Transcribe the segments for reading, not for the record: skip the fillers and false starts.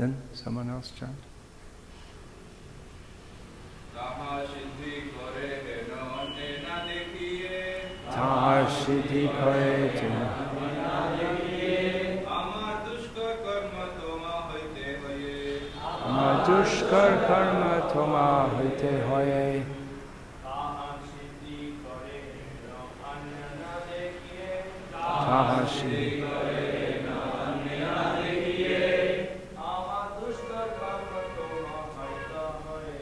Then someone else chant. Taha siddhi kore na dekhiye. Taha siddhi kore na dekhiye. Amar dushkar karma toma hoite hoye. Amar dushkar karma toma hoite hoye. Taha siddhi kore na dekhiye. Taha siddhi kore na dekhiye. Amar dushkar karma toma hoite hoye.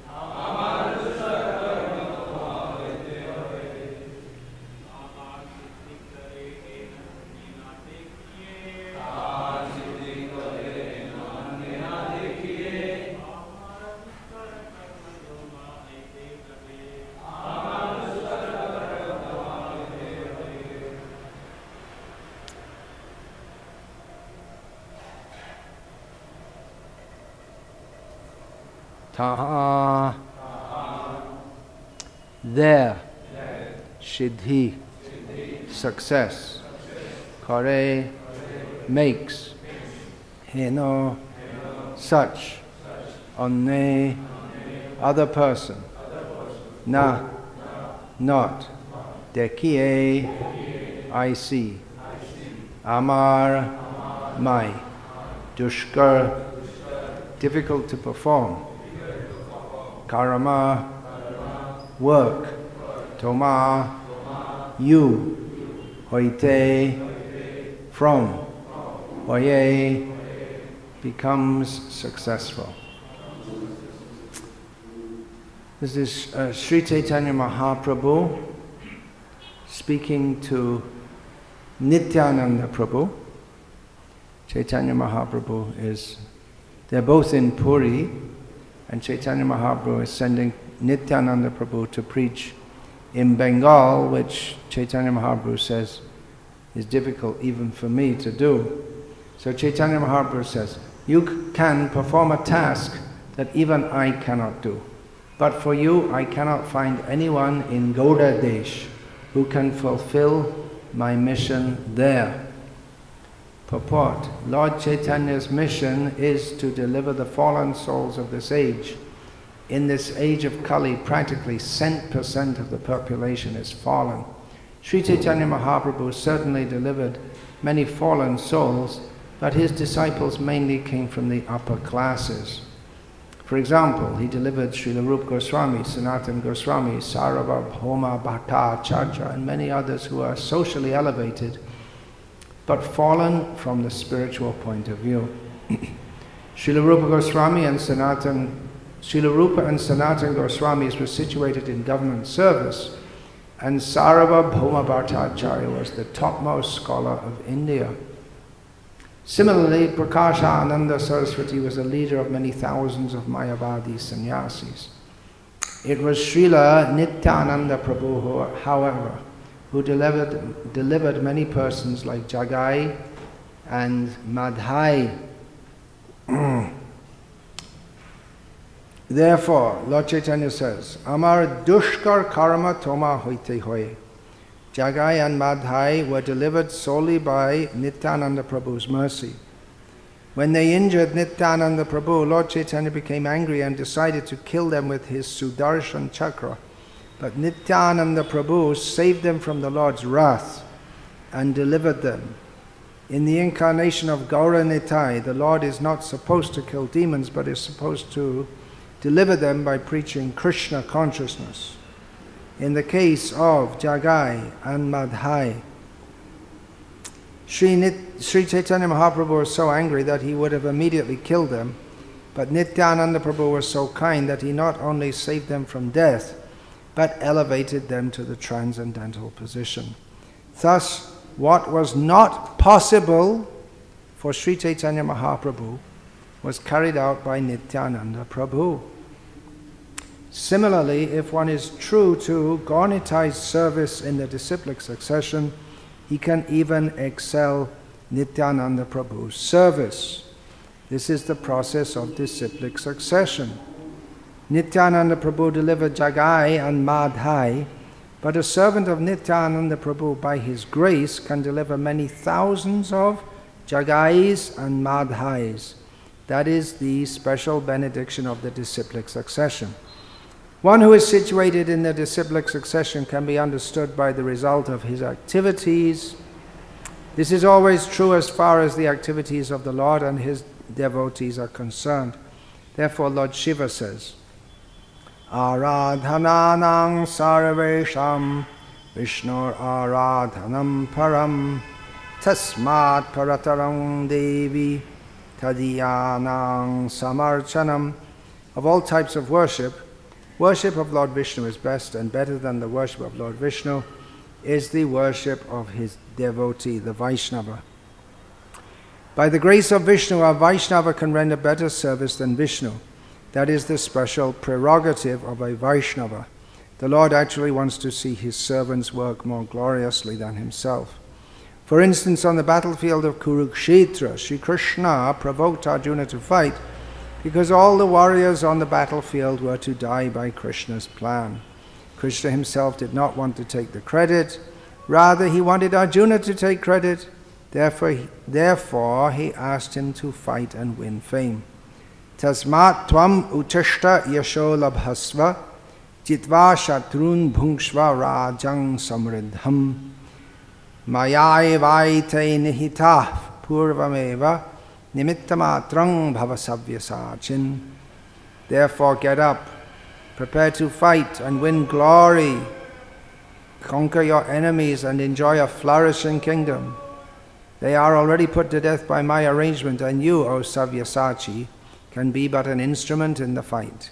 Amar dushkar karma toma hoite hoye. Amar siddhi kore na dekhiye. Amar siddhi kore na dekhiye. Amar dushkar karma toma hoite hoye. Amar dushkar karma toma hoite hoye. Taha. There. Siddhi. Success. Kare. Makes. Heno. Such. Onne. Other person. Na. Not. Dekiye. I see. Amar. My. Dushkar. Difficult to perform. Karma. Work. Toma. You. Hoite. From. Hoye. Becomes successful. This is Sri Chaitanya Mahaprabhu speaking to Nityananda Prabhu. Chaitanya Mahaprabhu is, they're both in Puri, and Chaitanya Mahaprabhu is sending Nityananda Prabhu to preach in Bengal, which Chaitanya Mahaprabhu says is difficult even for me to do. So Chaitanya Mahaprabhu says, you can perform a task that even I cannot do. But for you, I cannot find anyone in Gauda Desh who can fulfill my mission there. Purport: Lord Chaitanya's mission is to deliver the fallen souls of this age. In this age of Kali, practically 10% of the population is fallen. Sri Chaitanya Mahaprabhu certainly delivered many fallen souls, but his disciples mainly came from the upper classes. For example, he delivered Srila Rupa Goswami, Sanatana Goswami, Sarvabhauma Bhattacharya, and many others who are socially elevated, but fallen from the spiritual point of view. Srila Rupa Goswami and Srila Rupa and Sanatana Goswamis were situated in government service, and Sarvabhauma Bhattacharya was the topmost scholar of India. Similarly, Prakasha Ananda Saraswati was a leader of many thousands of Mayavadi sannyasis. It was Srila Nityananda Prabhu, however, who delivered many persons like Jagai and Madhya. Therefore, Lord Chaitanya says, Amar dushkar karma toma hoite hoye. Jagai and Madhya were delivered solely by Nityananda Prabhu's mercy. When they injured Nityananda Prabhu, Lord Chaitanya became angry and decided to kill them with his Sudarshan Chakra. But Nityananda Prabhu saved them from the Lord's wrath and delivered them. In the incarnation of Gaura Nitai, the Lord is not supposed to kill demons, but is supposed to deliver them by preaching Krishna consciousness. In the case of Jagai and Madhya, Sri Chaitanya Mahaprabhu was so angry that he would have immediately killed them, but Nityananda Prabhu was so kind that he not only saved them from death, but elevated them to the transcendental position. Thus, what was not possible for Sri Chaitanya Mahaprabhu was carried out by Nityananda Prabhu. Similarly, if one is true to Gaura-Nitai's service in the disciplic succession, he can even excel Nityananda Prabhu's service. This is the process of disciplic succession. Nityananda Prabhu delivered Jagai and Madhya, but a servant of Nityananda Prabhu by his grace can deliver many thousands of Jagais and Madhyas. That is the special benediction of the disciplic succession. One who is situated in the disciplic succession can be understood by the result of his activities. This is always true as far as the activities of the Lord and his devotees are concerned. Therefore, Lord Shiva says, Aradhananang sarvesham Vishnur aradhanam param tasmat parataram devi tadiyanang samarchanam. Of all types of worship, worship of Lord Vishnu is best, and better than the worship of Lord Vishnu is the worship of his devotee, the Vaishnava. By the grace of Vishnu, a Vaishnava can render better service than Vishnu. That is the special prerogative of a Vaishnava. The Lord actually wants to see his servants work more gloriously than himself. For instance, on the battlefield of Kurukshetra, Sri Krsna provoked Arjuna to fight because all the warriors on the battlefield were to die by Krishna's plan. Krishna himself did not want to take the credit. Rather, he wanted Arjuna to take credit. Therefore, he asked him to fight and win fame. Tasmat tvam utashta yasho labhasva jitva shatrun bhungshva rajang samriddham mayaevaite nihitah purvameva nimittamatrang bhavasavyasachin. Therefore, get up, prepare to fight and win glory, conquer your enemies and enjoy a flourishing kingdom. They are already put to death by my arrangement, and you, O Savyasachi, can be but an instrument in the fight.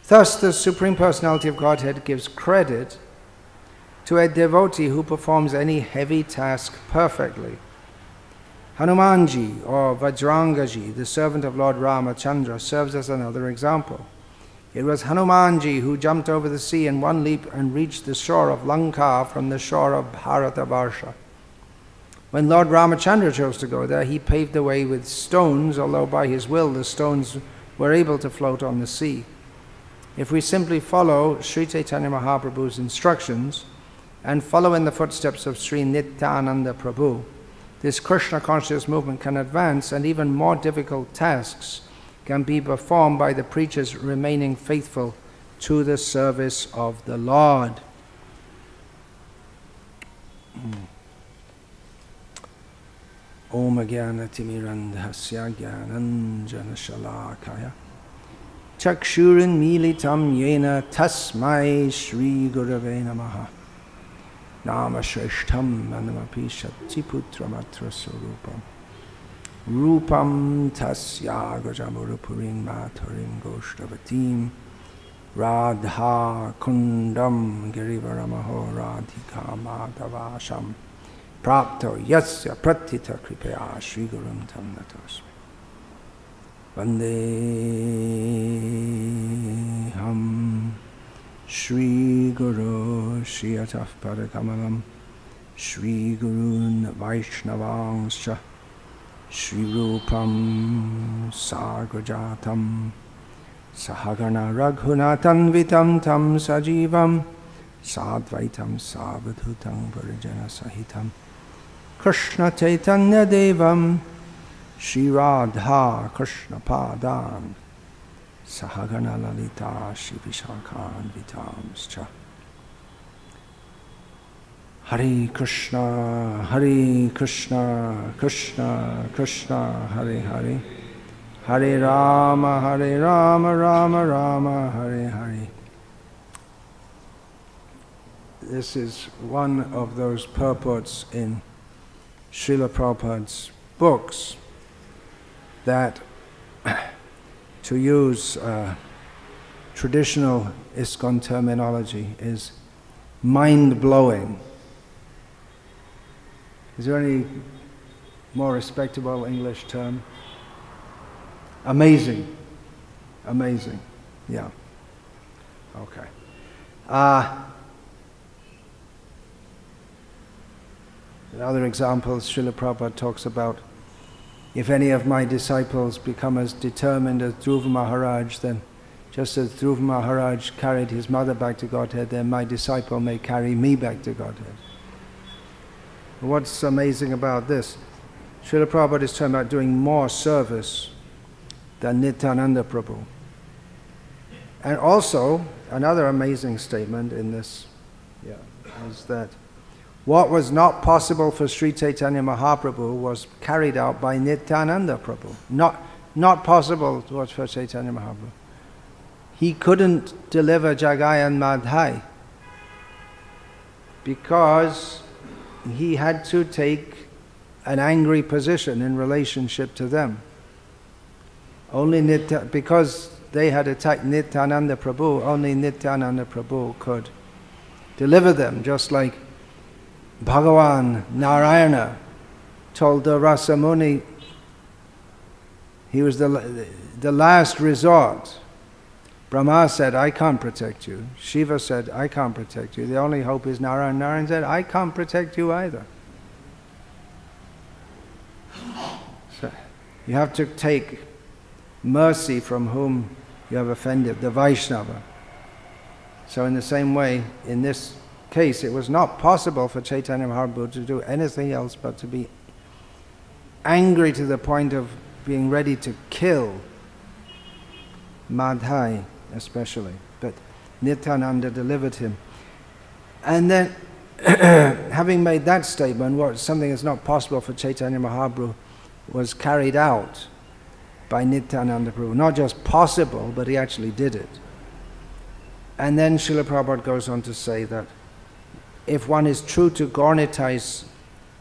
Thus, the Supreme Personality of Godhead gives credit to a devotee who performs any heavy task perfectly. Hanumanji, or Vajrangaji, the servant of Lord Ramachandra, serves as another example. It was Hanumanji who jumped over the sea in one leap and reached the shore of Lanka from the shore of Bharatavarsha. When Lord Ramachandra chose to go there, he paved the way with stones, although by his will the stones were able to float on the sea. If we simply follow Sri Chaitanya Mahaprabhu's instructions and follow in the footsteps of Sri Nityananda Prabhu, this Krishna conscious movement can advance, and even more difficult tasks can be performed by the preachers remaining faithful to the service of the Lord. Om Jnana Timirandhasya Jnananjana Shalakaya Chakshurin Militam Yena Tasmai Shri Gurave Namaha Nama Shreshtham Manamapi Shakti Putramatra Surupam Rupam Tasya Gajamurupurim Matarim Goshtavatim Radha Kundam Girivaramaho Radhika Madhavasham Prapto Yasya Pratita Kripaya Shri Gurum Tam Natosmi Vandeham Shri Guru Shri Ataf Padakamalam Shri Gurun Vaishnavangscha Shri Rupam Sagrajatam Sahagana Raghunatan Vitam Tam Sajivam Sadvaitam Savadhutam Parijana Sahitam Krishna Chaitanya Devam Shri Radha Krishna Padan Sahagana Lalita Shri Vishakhan Vitamscha. Hare Krishna, Hare Krishna, Krishna Krishna, Hare Hare, Hare Rama, Hare Rama, Rama Rama, Hare Hare. This is one of those purports in Srila Prabhupada's books that, to use traditional ISKCON terminology, is mind-blowing. Is there any more respectable English term? Amazing. Amazing. Yeah. Okay. Another example, Srila Prabhupada talks about, if any of my disciples become as determined as Dhruva Maharaj, then just as Dhruva Maharaj carried his mother back to Godhead, then my disciple may carry me back to Godhead. What's amazing about this? Srila Prabhupada is talking about doing more service than Nityananda Prabhu. And also, another amazing statement in this is that what was not possible for Sri Chaitanya Mahaprabhu was carried out by Nityananda Prabhu. Not possible was for Chaitanya Mahaprabhu. He couldn't deliver Jagai and Madhya because he had to take an angry position in relationship to them. Because they had attacked Nityananda Prabhu, only Nityananda Prabhu could deliver them, just like Bhagavan Narayana told the Rasa Muni he was the last resort. Brahma said, I can't protect you. Shiva said, I can't protect you. The only hope is Narayana. Narayana said, I can't protect you either. So you have to take mercy from whom you have offended, the Vaishnava. So in the same way, in this case, it was not possible for Chaitanya Mahaprabhu to do anything else but to be angry to the point of being ready to kill Madhya especially. But Nityananda delivered him. And then, having made that statement, something that's not possible for Chaitanya Mahaprabhu was carried out by Nityananda Prabhu. Not just possible, but he actually did it. And then Srila Prabhupada goes on to say that if one is true to Gaura-Nitai's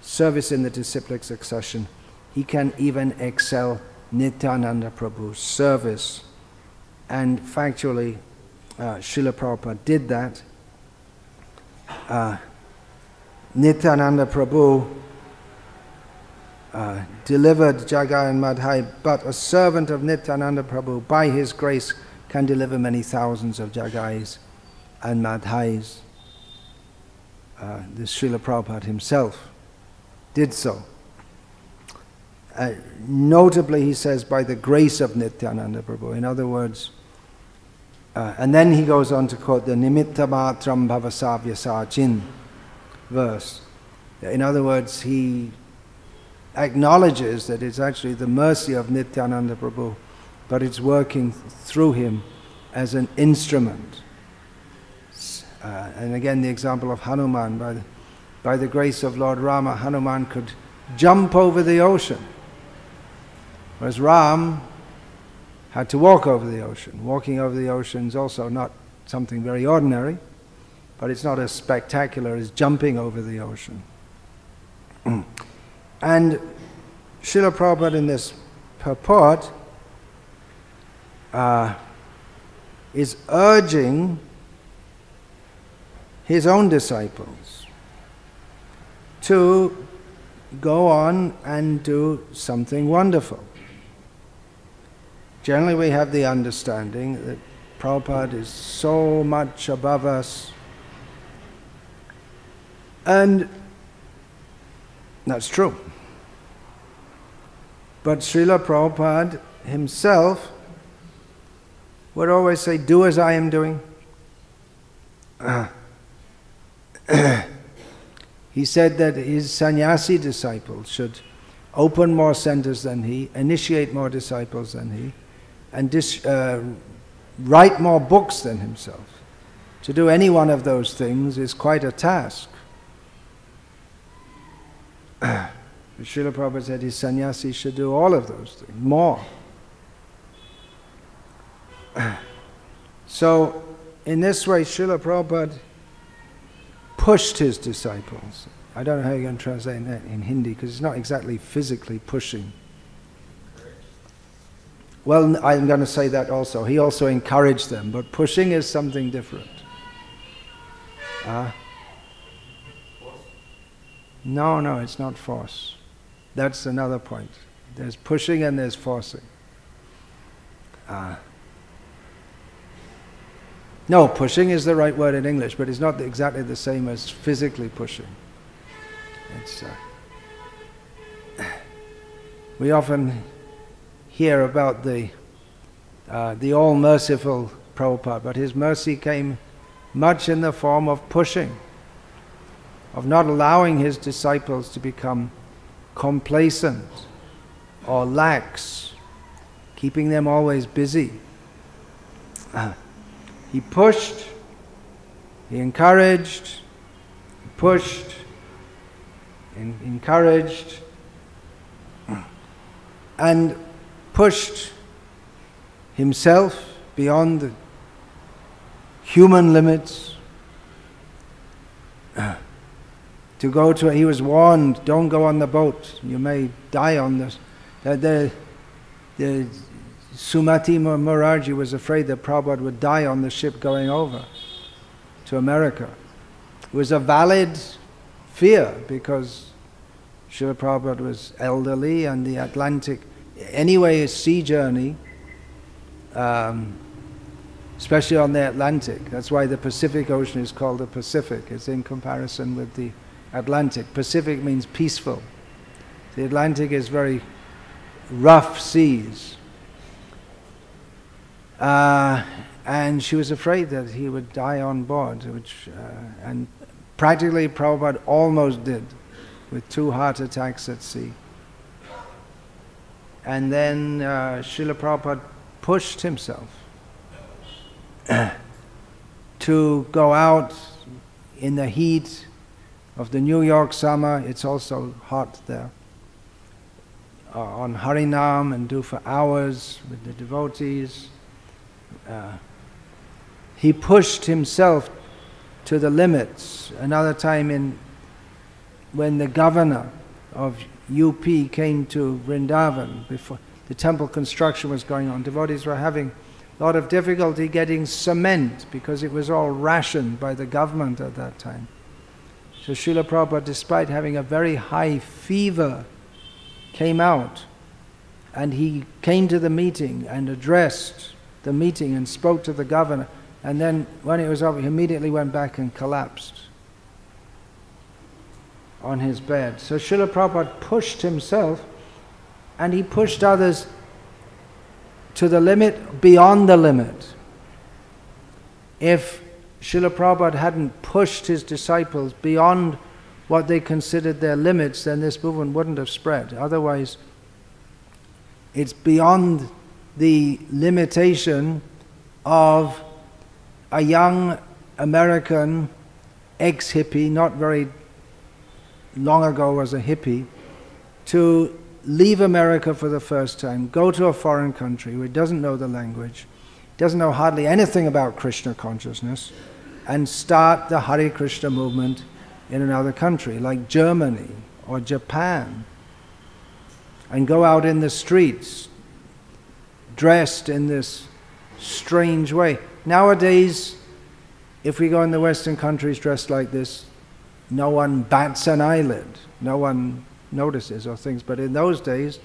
service in the disciplic succession, he can even excel Nityananda Prabhu's service. And factually, Srila Prabhupada did that. Nityananda Prabhu delivered Jagai and Madhya, but a servant of Nityananda Prabhu, by his grace, can deliver many thousands of Jagais and Madhyas. The Srila Prabhupada himself did so. Notably, he says, by the grace of Nityananda Prabhu. In other words, and then he goes on to quote the Nimitta Matram Bhavasavya Sachin verse. In other words, he acknowledges that it's actually the mercy of Nityananda Prabhu, but it's working through him as an instrument. And again, the example of Hanuman. By the grace of Lord Rama, Hanuman could jump over the ocean, whereas Ram had to walk over the ocean. Walking over the ocean is also not something very ordinary, but it's not as spectacular as jumping over the ocean. And Srila Prabhupada in this purport is urging his own disciples to go on and do something wonderful. Generally we have the understanding that Prabhupada is so much above us, and that's true. But Srila Prabhupada himself would always say, do as I am doing. He said that his sannyasi disciples should open more centers than he, initiate more disciples than he, and write more books than himself. To do any one of those things is quite a task. Srila Prabhupada said his sannyasis should do all of those things, more. So, in this way, Srila Prabhupada pushed his disciples. I don't know how you're going to translate that in Hindi, because it's not exactly physically pushing. Well, I'm going to say that also. He also encouraged them, but pushing is something different. No, it's not force. That's another point. There's pushing and there's forcing. No, pushing is the right word in English, but it's not exactly the same as physically pushing. It's, we often hear about the all-merciful Prabhupada, but his mercy came much in the form of pushing, of not allowing his disciples to become complacent or lax, keeping them always busy. He pushed, he encouraged, he pushed, encouraged, and pushed himself beyond the human limits to go to. He was warned, don't go on the boat, you may die on this. The Sumati Maharaji was afraid that Prabhupada would die on the ship going over to America. It was a valid fear because Srila Prabhupada was elderly and the Atlantic, anyway, a sea journey, especially on the Atlantic. That's why the Pacific Ocean is called the Pacific. It's in comparison with the Atlantic. Pacific means peaceful. The Atlantic is very rough seas. And she was afraid that he would die on board, and practically Prabhupada almost did, with 2 heart attacks at sea. And then Srila Prabhupada pushed himself to go out in the heat of the New York summer. It's also hot there. On Harinam and do for hours with the devotees. He pushed himself to the limits. Another time when the governor of UP came to Vrindavan, before the temple construction was going on, devotees were having a lot of difficulty getting cement because it was all rationed by the government at that time. So Srila Prabhupada, despite having a very high fever, came out and he came to the meeting and addressed the meeting and spoke to the governor, and then when it was over he immediately went back and collapsed on his bed. So Srila Prabhupada pushed himself and he pushed others to the limit, beyond the limit. If Srila Prabhupada hadn't pushed his disciples beyond what they considered their limits, then this movement wouldn't have spread. Otherwise, it's beyond the limitation of a young American ex-hippie, not very long ago was a hippie, to leave America for the first time, go to a foreign country where he doesn't know the language, doesn't know hardly anything about Krishna consciousness, and start the Hare Krishna movement in another country, like Germany or Japan, and go out in the streets dressed in this strange way. Nowadays, if we go in the Western countries dressed like this, no one bats an eyelid, no one notices or thinks. But in those days,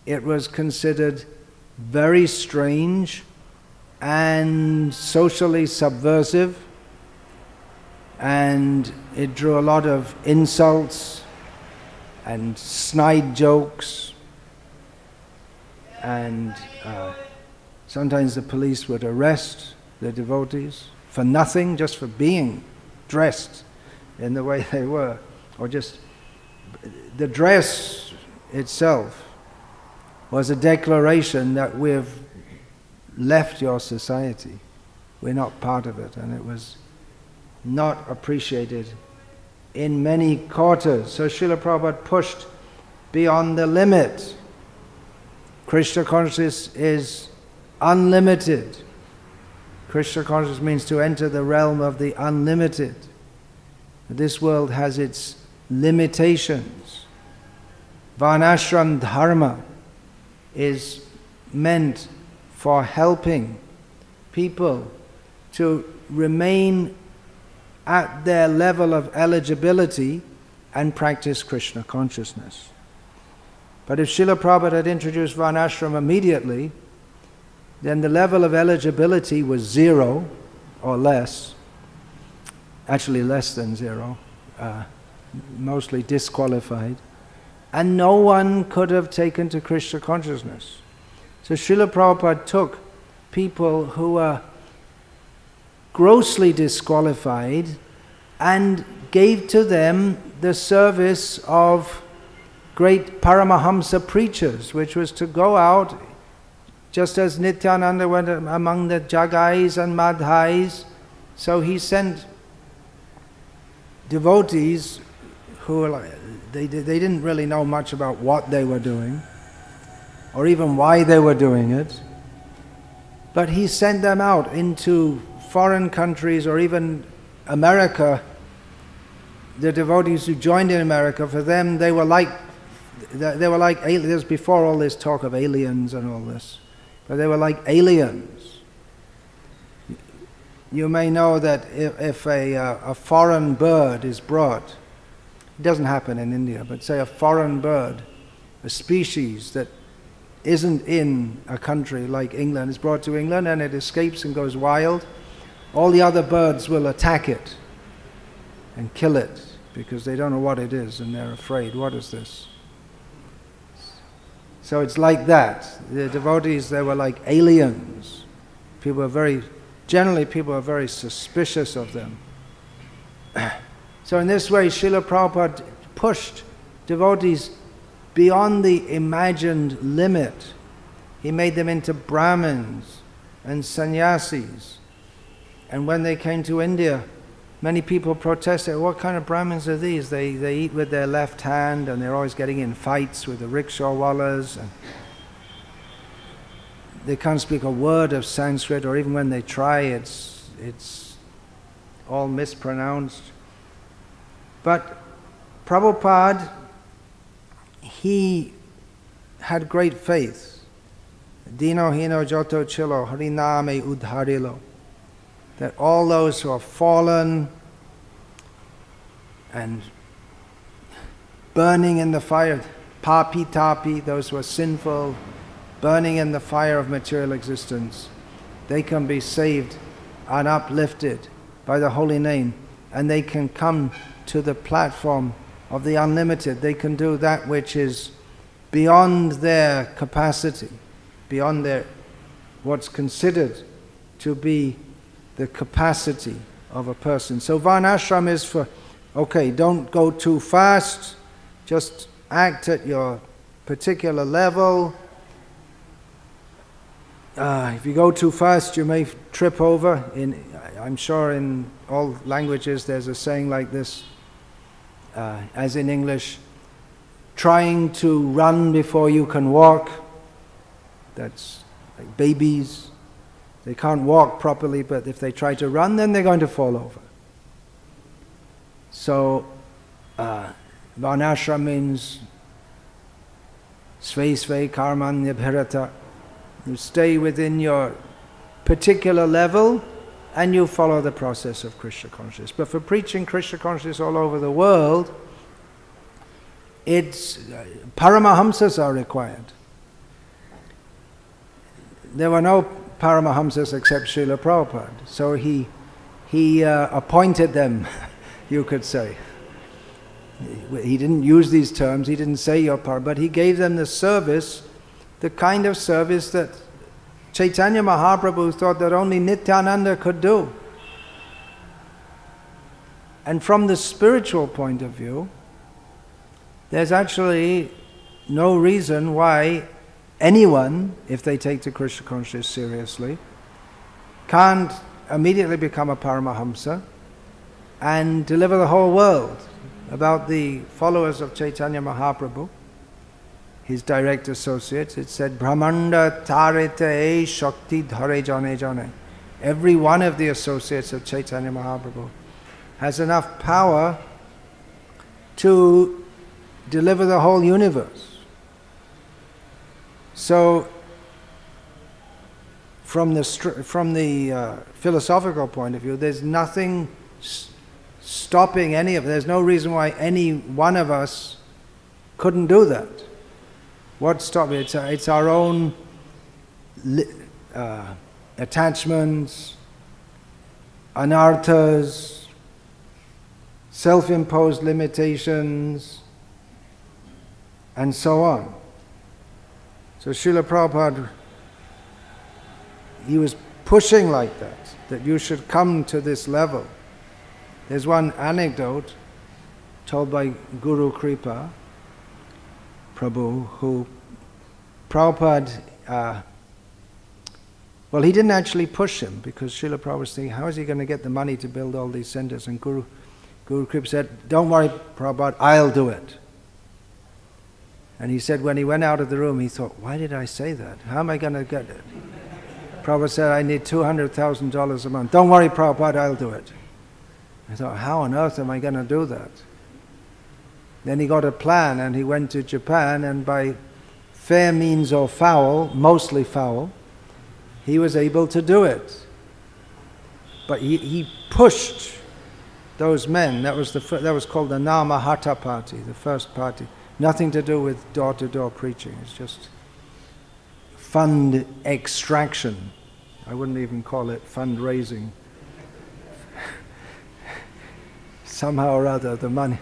it was considered very strange and socially subversive, and it drew a lot of insults and snide jokes, and sometimes the police would arrest the devotees for nothing, just for being dressed in the way they were, or just the dress itself was a declaration that we've left your society, we're not part of it, and it was not appreciated in many quarters. So Srila Prabhupada pushed beyond the limit. Krishna consciousness is unlimited. Krishna consciousness means to enter the realm of the unlimited. This world has its limitations. Varnashram dharma is meant for helping people to remain at their level of eligibility and practice Krishna consciousness. But if Srila Prabhupada had introduced Varnashram immediately, then the level of eligibility was 0 or less, actually less than 0, mostly disqualified, and no one could have taken to Krishna consciousness. So Srila Prabhupada took people who were grossly disqualified and gave to them the service of great Paramahamsa preachers, which was to go out Just as Nityananda went among the Jagais and Madhais, so he sent devotees who were like, they didn't really know much about what they were doing, or even why they were doing it, but he sent them out into foreign countries, or even America. The devotees who joined in America, for them they were like aliens. Before all this talk of aliens and all this, but they were like aliens. You may know that if a foreign bird is brought, it doesn't happen in India, but say a foreign bird, a species that isn't in a country like England, is brought to England and it escapes and goes wild, all the other birds will attack it and kill it because they don't know what it is and they're afraid. What is this? So it's like that. The devotees, they were like aliens. Generally people are very suspicious of them. So in this way, Srila Prabhupada pushed devotees beyond the imagined limit. He made them into Brahmins and sannyasis. And when they came to India, many people protested, what kind of Brahmins are these? They eat with their left hand and they're always getting in fights with the rickshawwallas. And they can't speak a word of Sanskrit, or even when they try, it's all mispronounced. But Prabhupada, he had great faith. Dino hino joto chilo hariname udharilo. That all those who are fallen and burning in the fire, papi tapi, those who are sinful, burning in the fire of material existence, they can be saved and uplifted by the holy name, and they can come to the platform of the unlimited. They can do that which is beyond their capacity, beyond their what's considered to be the capacity of a person. So Varnashram is for, okay, don't go too fast, just act at your particular level. If you go too fast, you may trip over. I'm sure in all languages there's a saying like this, as in English, trying to run before you can walk. That's like babies. They can't walk properly, but if they try to run, then they're going to fall over. So, Varnashram means Svei Svei Karmanya Bharata. You stay within your particular level and you follow the process of Krishna consciousness. But for preaching Krishna consciousness all over the world, it's Paramahamsas are required. There were no Paramahamsas except Srila Prabhupada. So he appointed them, you could say. He didn't use these terms, he didn't say your Par, but he gave them the service, the kind of service that Chaitanya Mahaprabhu thought that only Nityananda could do. And from the spiritual point of view, there's actually no reason why anyone, if they take the Krishna consciousness seriously, can't immediately become a Paramahamsa and deliver the whole world. About the followers of Chaitanya Mahaprabhu, his direct associates, it said, Brahmanda tarete shakti dhare jane jane. Every one of the associates of Chaitanya Mahaprabhu has enough power to deliver the whole universe. So, from the philosophical point of view, there's nothing stopping any of it. There's no reason why any one of us couldn't do that. What's stopping it? It's our own attachments, anarthas, self-imposed limitations, and so on. So Srila Prabhupada, he was pushing like that you should come to this level. There's one anecdote told by Guru Kripa Prabhu, who Prabhupada Well, he didn't actually push him, because Srila Prabhupada was thinking, how is he going to get the money to build all these centers? And Guru Kripa said, don't worry, Prabhupada, I'll do it. And he said when he went out of the room, he thought, why did I say that? How am I going to get it? Prabhupada said, I need $200,000 a month. Don't worry, Prabhupada, I'll do it. I thought, how on earth am I going to do that? Then he got a plan, and he went to Japan, and by fair means or foul, mostly foul, he was able to do it. But he pushed those men. That was called the Nama Hatha party, the first party. Nothing to do with door-to-door preaching. It's just fund extraction. I wouldn't even call it fundraising. Somehow or other, the money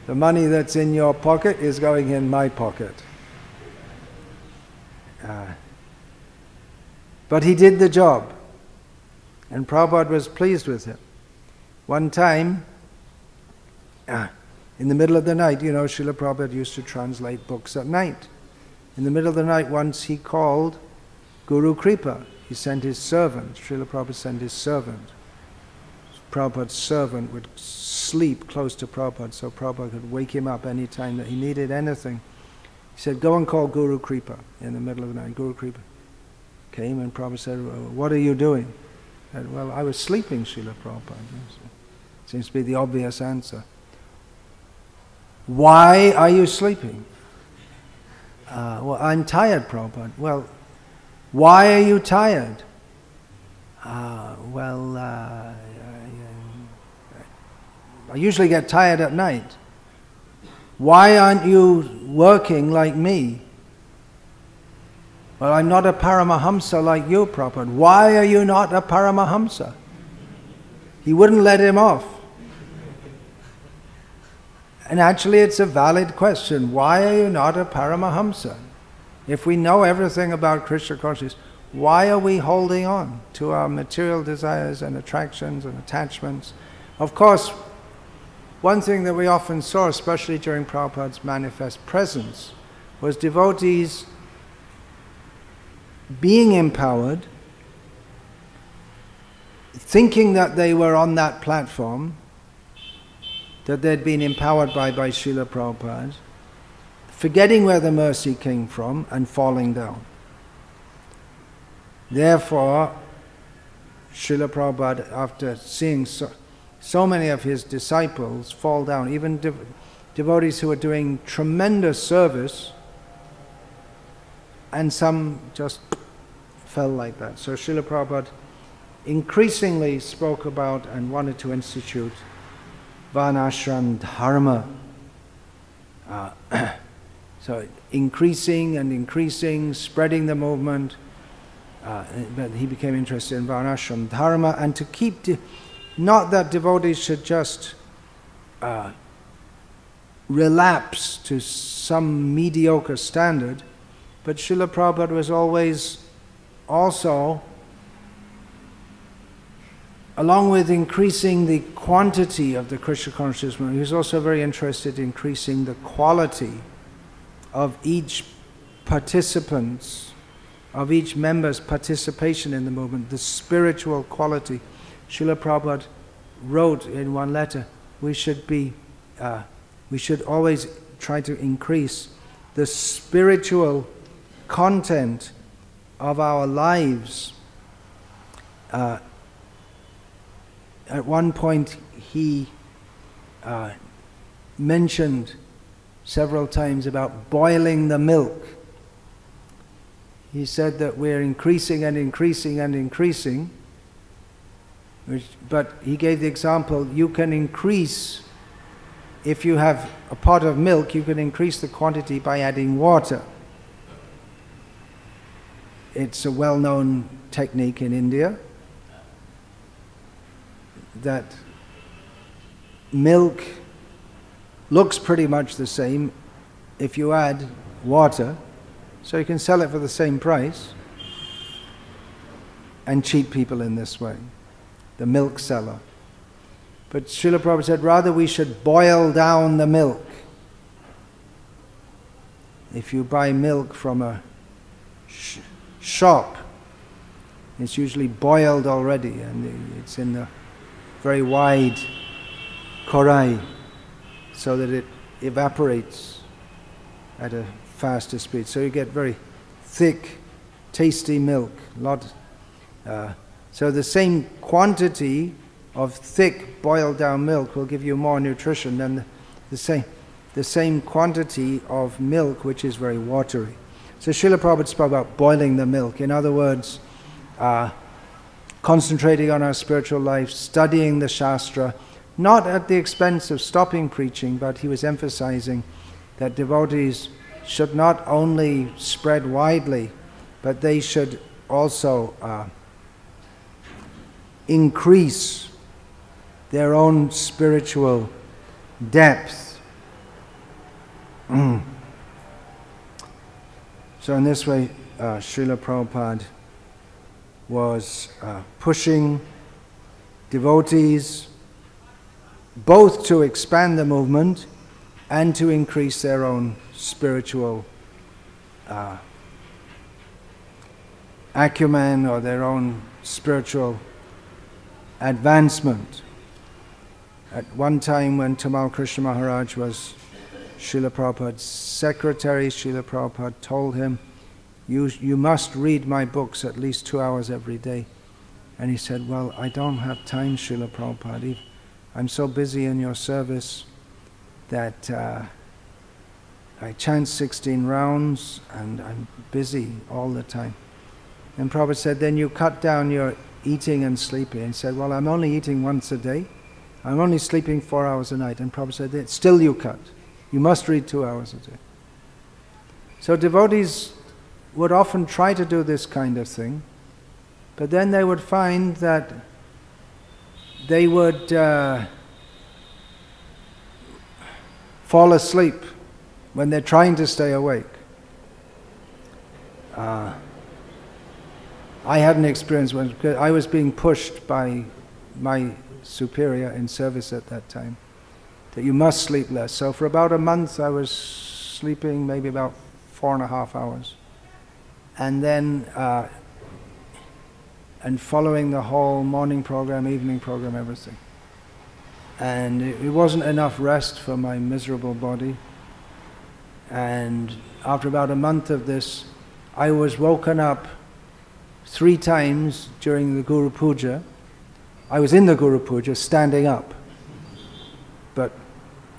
that's in your pocket is going in my pocket. But he did the job, and Prabhupada was pleased with him. One time, in the middle of the night, you know, Srila Prabhupada used to translate books at night. In the middle of the night, once he called Guru Kripa. He sent his servant. Srila Prabhupada sent his servant. Prabhupada's servant would sleep close to Prabhupada, so Prabhupada could wake him up any time that he needed anything. He said, go and call Guru Kripa in the middle of the night. Guru Kripa came, and Prabhupada said, well, what are you doing? He said, well, I was sleeping, Srila Prabhupada. Seems to be the obvious answer. Why are you sleeping? Well, I'm tired, Prabhupada. Well, why are you tired? I usually get tired at night. Why aren't you working like me? Well, I'm not a Paramahamsa like you, Prabhupada. Why are you not a Paramahamsa? He wouldn't let him off. And actually it's a valid question. Why are you not a Paramahamsa? If we know everything about Krishna consciousness, why are we holding on to our material desires and attractions and attachments? Of course, one thing that we often saw, especially during Prabhupada's manifest presence, was devotees being empowered, thinking that they were on that platform, that they'd been empowered by Srila Prabhupada, forgetting where the mercy came from and falling down. Therefore, Srila Prabhupada, after seeing so many of his disciples fall down, even devotees who were doing tremendous service, and some just fell like that. So Srila Prabhupada increasingly spoke about and wanted to institute Varnashram Dharma. So increasing and increasing, spreading the movement, but he became interested in Varnashram Dharma, and to keep, not that devotees should just relapse to some mediocre standard, but Srila Prabhupada was always also, along with increasing the quantity of the Krishna consciousness movement, he was also very interested in increasing the quality of each participant's, of each member's participation in the movement, the spiritual quality. Srila Prabhupada wrote in one letter, we should always try to increase the spiritual content of our lives. At one point he mentioned several times about boiling the milk. He said that we're increasing and increasing and increasing, but he gave the example, you can increase, if you have a pot of milk, you can increase the quantity by adding water. It's a well-known technique in India that milk looks pretty much the same if you add water, so you can sell it for the same price and cheat people in this way, the milk seller. But Srila Prabhupada said rather we should boil down the milk. If you buy milk from a shop It's usually boiled already, and it's in the very wide korai, so that it evaporates at a faster speed. So you get very thick, tasty milk. So the same quantity of thick, boiled down milk will give you more nutrition than the same quantity of milk which is very watery. So Srila Prabhupada spoke about boiling the milk. In other words, concentrating on our spiritual life, studying the Shastra, not at the expense of stopping preaching, but he was emphasizing that devotees should not only spread widely, but they should also increase their own spiritual depth. So in this way, Srila Prabhupada was pushing devotees both to expand the movement and to increase their own spiritual acumen or their own spiritual advancement. At one time when Tamal Krishna Maharaj was Srila Prabhupada's secretary, Srila Prabhupada told him, you must read my books at least 2 hours every day. And he said, well, I don't have time, Srila Prabhupada. I'm so busy in your service that I chant 16 rounds and I'm busy all the time. And Prabhupada said, then you cut down your eating and sleeping. And he said, well, I'm only eating once a day. I'm only sleeping 4 hours a night. And Prabhupada said, still you cut. You must read 2 hours a day. So devotees would often try to do this kind of thing, but then they would find that they would fall asleep when they're trying to stay awake. I had an experience when I was being pushed by my superior in service at that time that you must sleep less. So for about a month I was sleeping maybe about 4.5 hours. And then and following the whole morning program, evening program, everything. And it wasn't enough rest for my miserable body. And after about a month of this, I was woken up 3 times during the Guru Puja. I was in the Guru Puja standing up, but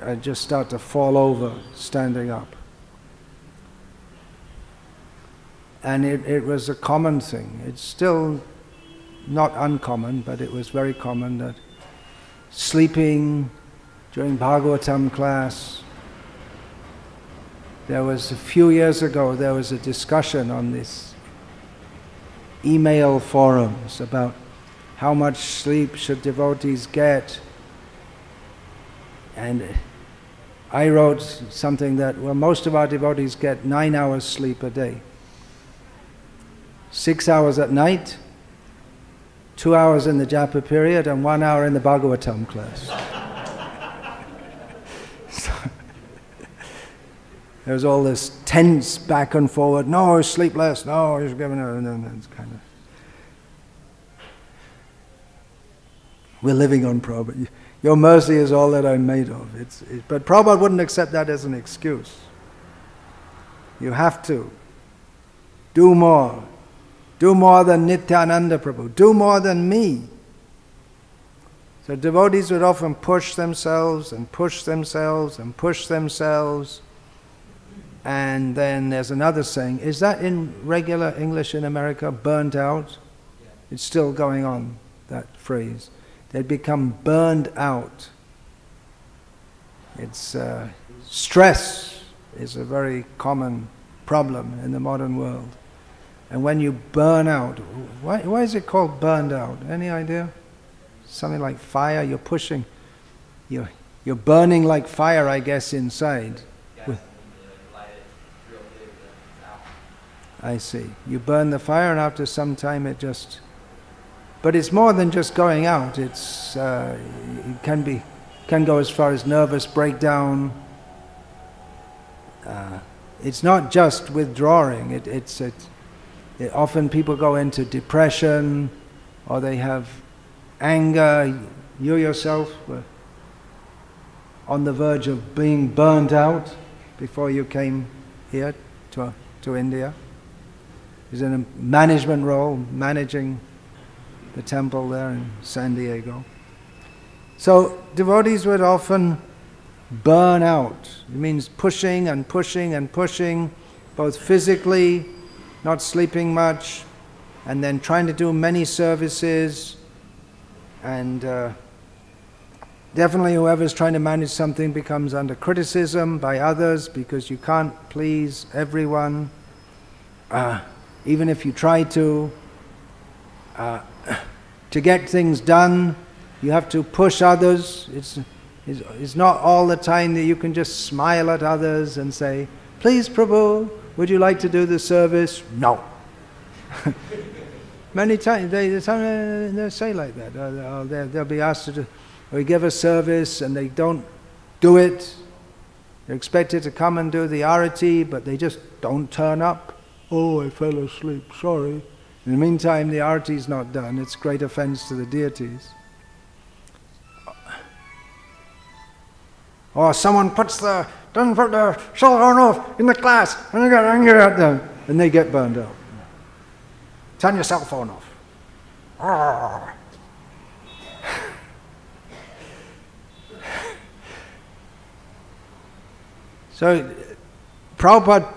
I just start to fall over standing up. And it was a common thing. It's still not uncommon, but it was very common that sleeping during Bhagavatam class. There was a few years ago, there was a discussion on this email forums about how much sleep should devotees get. And I wrote something that, well, most of our devotees get 9 hours sleep a day. 6 hours at night, 2 hours in the japa period, and 1 hour in the Bhagavatam class. So, there was all this tense back and forward, no, sleep less, no, you're giving it, and then it's kind of... We're living on Prabhupada. Your mercy is all that I'm made of. But Prabhupada wouldn't accept that as an excuse. You have to do more. Do more than Nityananda Prabhu. Do more than me. So devotees would often push themselves and push themselves and push themselves. And then there's another saying, is that in regular English in America, burnt out? It's still going on, that phrase. They'd become burned out. It's stress is a very common problem in the modern world. And when you burn out, why is it called burned out? Any idea? Something like fire, you're pushing, you're burning like fire, I guess, inside. I see. You burn the fire and after some time it just... But it's more than just going out. It's it can go as far as nervous breakdown. It's not just withdrawing. Often people go into depression, or they have anger. You yourself were on the verge of being burned out before you came here to India. He was in a management role, managing the temple there in San Diego. So devotees would often burn out. It means pushing and pushing and pushing, both physically, not sleeping much, and then trying to do many services. And definitely whoever's trying to manage something becomes under criticism by others, because you can't please everyone. Even if you try to get things done, you have to push others. It's not all the time that you can just smile at others and say, "Please, Prabhu, would you like to do the service?" No. Many times they say like that. They'll be asked to do, we give a service and they don't do it. They're expected to come and do the arati, but they just don't turn up. "Oh, I fell asleep, sorry." In the meantime, the arati is not done. It's great offense to the deities. Or someone doesn't put the cell phone off in the class, and they get angry at them, and they get burned out. "Turn your cell phone off." Arr. So Prabhupada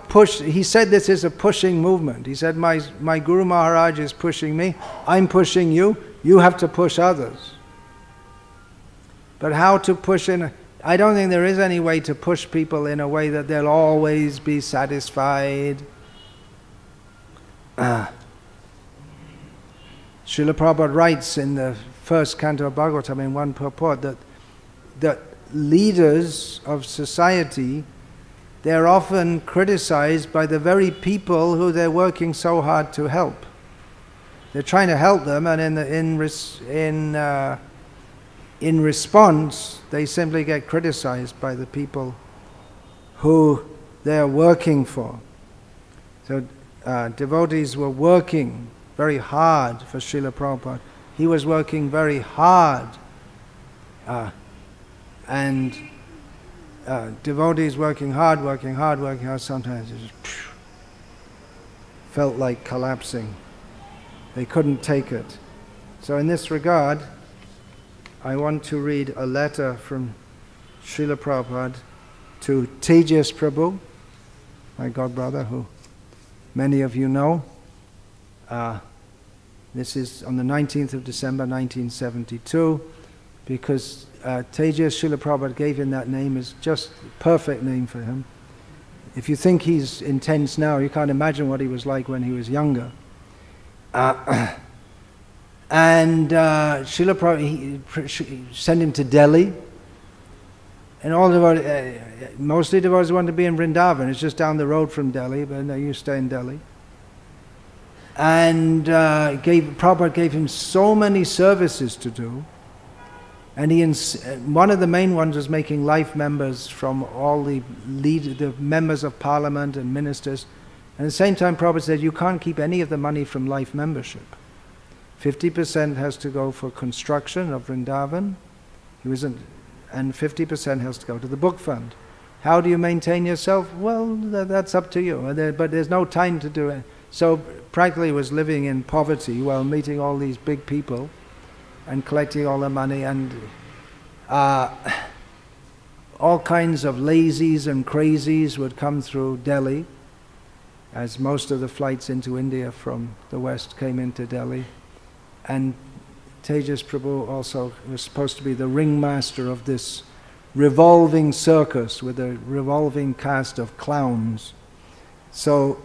he said this is a pushing movement. He said, my Guru Maharaj is pushing me, I'm pushing you, you have to push others. But how to push in? I don't think there is any way to push people in a way that they'll always be satisfied. Srila Prabhupada writes in the first canto of Bhagavatam in one purport that leaders of society, they're often criticized by the very people who they're working so hard to help. They're trying to help them, and in response, they simply get criticized by the people who they're working for. So devotees were working very hard for Srila Prabhupada. He was working very hard, and devotees working hard, sometimes it just felt like collapsing. They couldn't take it. So in this regard, I want to read a letter from Srila Prabhupada to Tejas Prabhu, my godbrother, who many of you know. This is on the 19th of December 1972, because Tejas, Srila Prabhupada gave him that name, is just the perfect name for him. If you think he's intense now, you can't imagine what he was like when he was younger. And Srila Prabhupada sent him to Delhi, and all devotees, mostly devotees want to be in Vrindavan. It's just down the road from Delhi, but no, you stay in Delhi. And Prabhupada gave him so many services to do, and one of the main ones was making life members from all the members of parliament and ministers. And at the same time, Prabhupada said, you can't keep any of the money from life membership. 50% has to go for construction of Vrindavan, and 50% has to go to the book fund. How do you maintain yourself? Well, that's up to you. But there's no time to do it. So practically was living in poverty while meeting all these big people and collecting all the money, and all kinds of lazies and crazies would come through Delhi, as most of the flights into India from the west came into Delhi. And Tejas Prabhu also was supposed to be the ringmaster of this revolving circus with a revolving cast of clowns. So,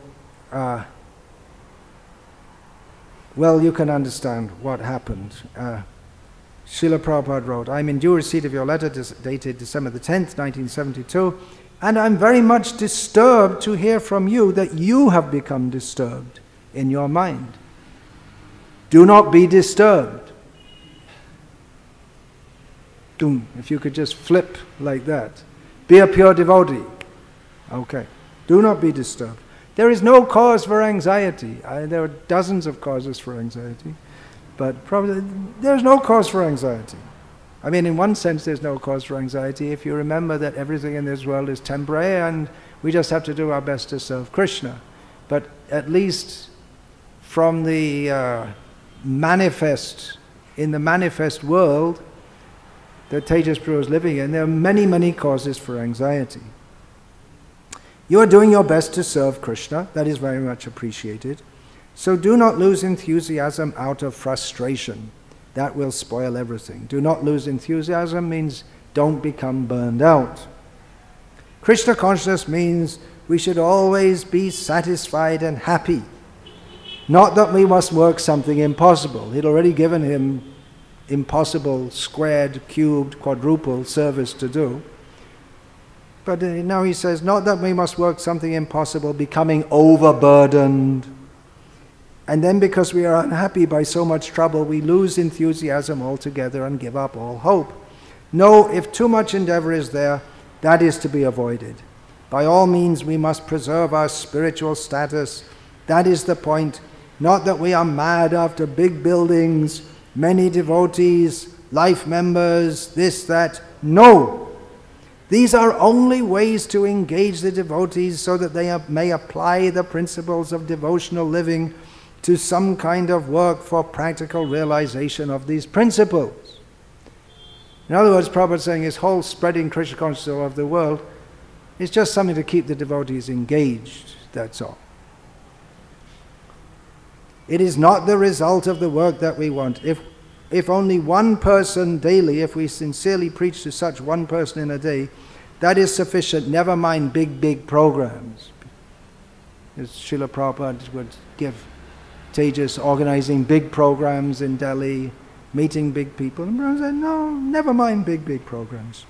well, you can understand what happened. Srila Prabhupada wrote, I'm in due receipt of your letter dated December the 10th, 1972, and I'm very much disturbed to hear from you that you have become disturbed in your mind. Do not be disturbed. If you could just flip like that. Be a pure devotee. Okay. Do not be disturbed. There is no cause for anxiety. There are dozens of causes for anxiety, but probably there's no cause for anxiety. I mean, in one sense, there's no cause for anxiety if you remember that everything in this world is temporary and we just have to do our best to serve Krishna. But at least from the in the manifest world that Tejas Prabhu is living in, there are many, many causes for anxiety. You are doing your best to serve Krishna. That is very much appreciated. So do not lose enthusiasm out of frustration. That will spoil everything. Do not lose enthusiasm means don't become burned out. Krishna consciousness means we should always be satisfied and happy. Not that we must work something impossible. He'd already given him impossible, squared, cubed, quadruple service to do. But now he says, not that we must work something impossible, becoming overburdened. And then because we are unhappy by so much trouble, we lose enthusiasm altogether and give up all hope. No, if too much endeavor is there, that is to be avoided. By all means, we must preserve our spiritual status. That is the point. Not that we are mad after big buildings, many devotees, life members, this, that. No! These are only ways to engage the devotees so that they may apply the principles of devotional living to some kind of work for practical realization of these principles. In other words, Prabhupada is saying his whole spreading Krishna consciousness all over the world is just something to keep the devotees engaged, that's all. It is not the result of the work that we want. If only one person daily, if we sincerely preach to such one person in a day, that is sufficient, never mind big programs. As Srila Prabhupada would give Tejas organizing big programs in Delhi, meeting big people. And Prabhupada said, no, never mind big programs.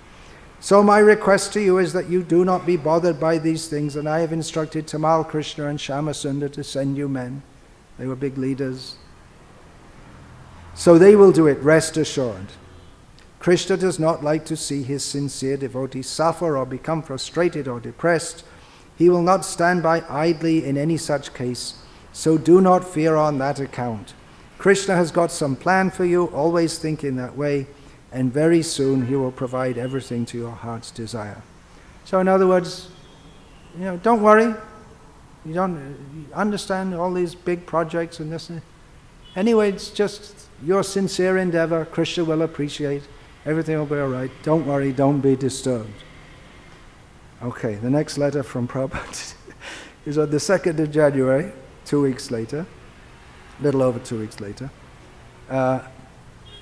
So my request to you is that you do not be bothered by these things, and I have instructed Tamal Krishna and Shyamasundar to send you men. They were big leaders. So they will do it, rest assured. Krishna does not like to see his sincere devotees suffer or become frustrated or depressed. He will not stand by idly in any such case. So do not fear on that account. Krishna has got some plan for you, always think in that way, and very soon he will provide everything to your heart's desire. So in other words, don't worry. You don't understand all these big projects and this. Anyway, it's just your sincere endeavor. Krishna will appreciate. Everything will be all right. Don't worry, don't be disturbed. Okay, the next letter from Prabhupada is on the 2nd of January, 2 weeks later, a little over 2 weeks later.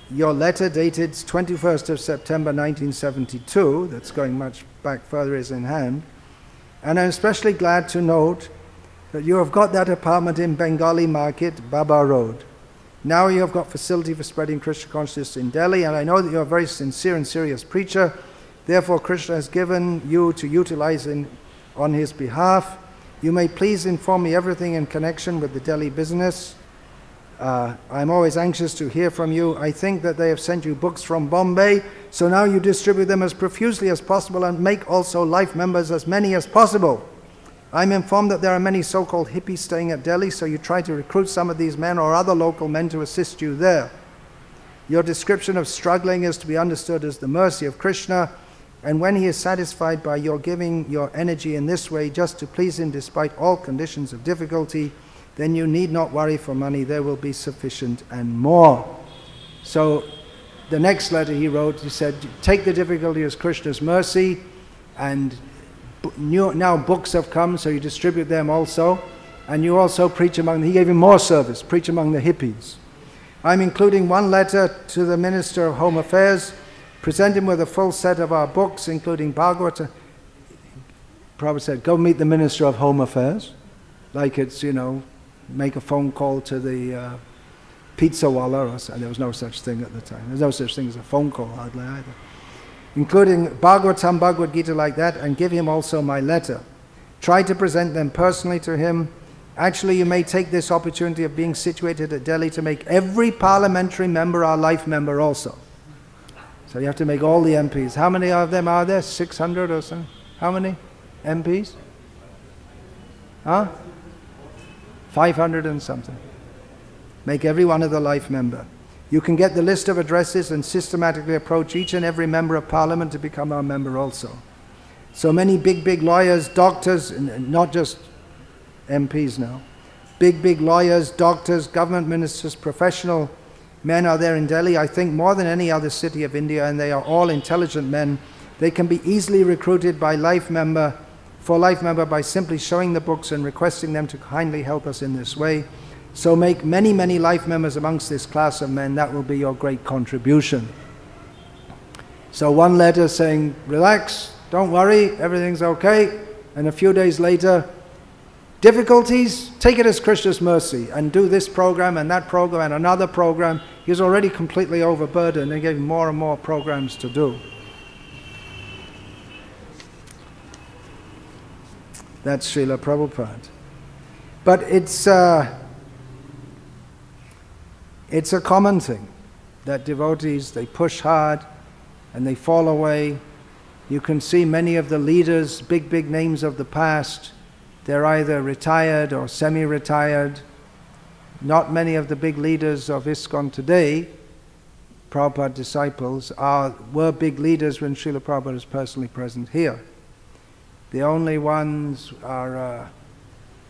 Your letter dated 21st of September 1972, that's going much back further, is in hand. And I'm especially glad to note that you have got that apartment in Bengali Market, Baba Road. Now you have got facility for spreading Krishna consciousness in Delhi, and I know that you are a very sincere and serious preacher. Therefore, Krishna has given you to utilize on his behalf. You may please inform me everything in connection with the Delhi business. I'm always anxious to hear from you. I think that they have sent you books from Bombay, so now you distribute them as profusely as possible and make also life members as many as possible. I'm informed that there are many so-called hippies staying at Delhi, so you try to recruit some of these men or other local men to assist you there. Your description of struggling is to be understood as the mercy of Krishna, and when he is satisfied by your giving your energy in this way just to please him despite all conditions of difficulty, then you need not worry for money. There will be sufficient and more. So the next letter he wrote, he said, take the difficulty as Krishna's mercy, and now books have come, so you distribute them also, and you also preach among, he gave him more service, preach among the hippies. I'm including one letter to the Minister of Home Affairs, present him with a full set of our books, including Bhagavata. Prabhupada said, go meet the Minister of Home Affairs, like it's, make a phone call to the pizza wala, or there was no such thing at the time. There's no such thing as a phone call hardly either. Including Bhagavatam, Bhagavad Gita like that, and give him also my letter. Try to present them personally to him. Actually, you may take this opportunity of being situated at Delhi to make every parliamentary member our life member also. So you have to make all the MPs. How many of them are there? 600 or so? How many MPs? Huh? 500 and something. Make every one of the life member. You can get the list of addresses and systematically approach each and every member of parliament to become our member also. So many big lawyers, doctors, and not just MPs now, big lawyers, doctors, government ministers, professional men are there in Delhi, I think more than any other city of India, and they are all intelligent men. They can be easily recruited by life member by simply showing the books and requesting them to kindly help us in this way. So make many life members amongst this class of men. That will be your great contribution. So one letter saying, relax, don't worry, everything's okay. And a few days later, difficulties, take it as Krishna's mercy and do this program and that program and another program. He's already completely overburdened. They gave him more and more programs to do. That's Srila Prabhupada. But it's a common thing that devotees, they push hard and they fall away. You can see many of the leaders, big names of the past, they're either retired or semi-retired. Not many of the big leaders of ISKCON today, Prabhupada disciples, were big leaders when Srila Prabhupada was personally present here. The only ones are,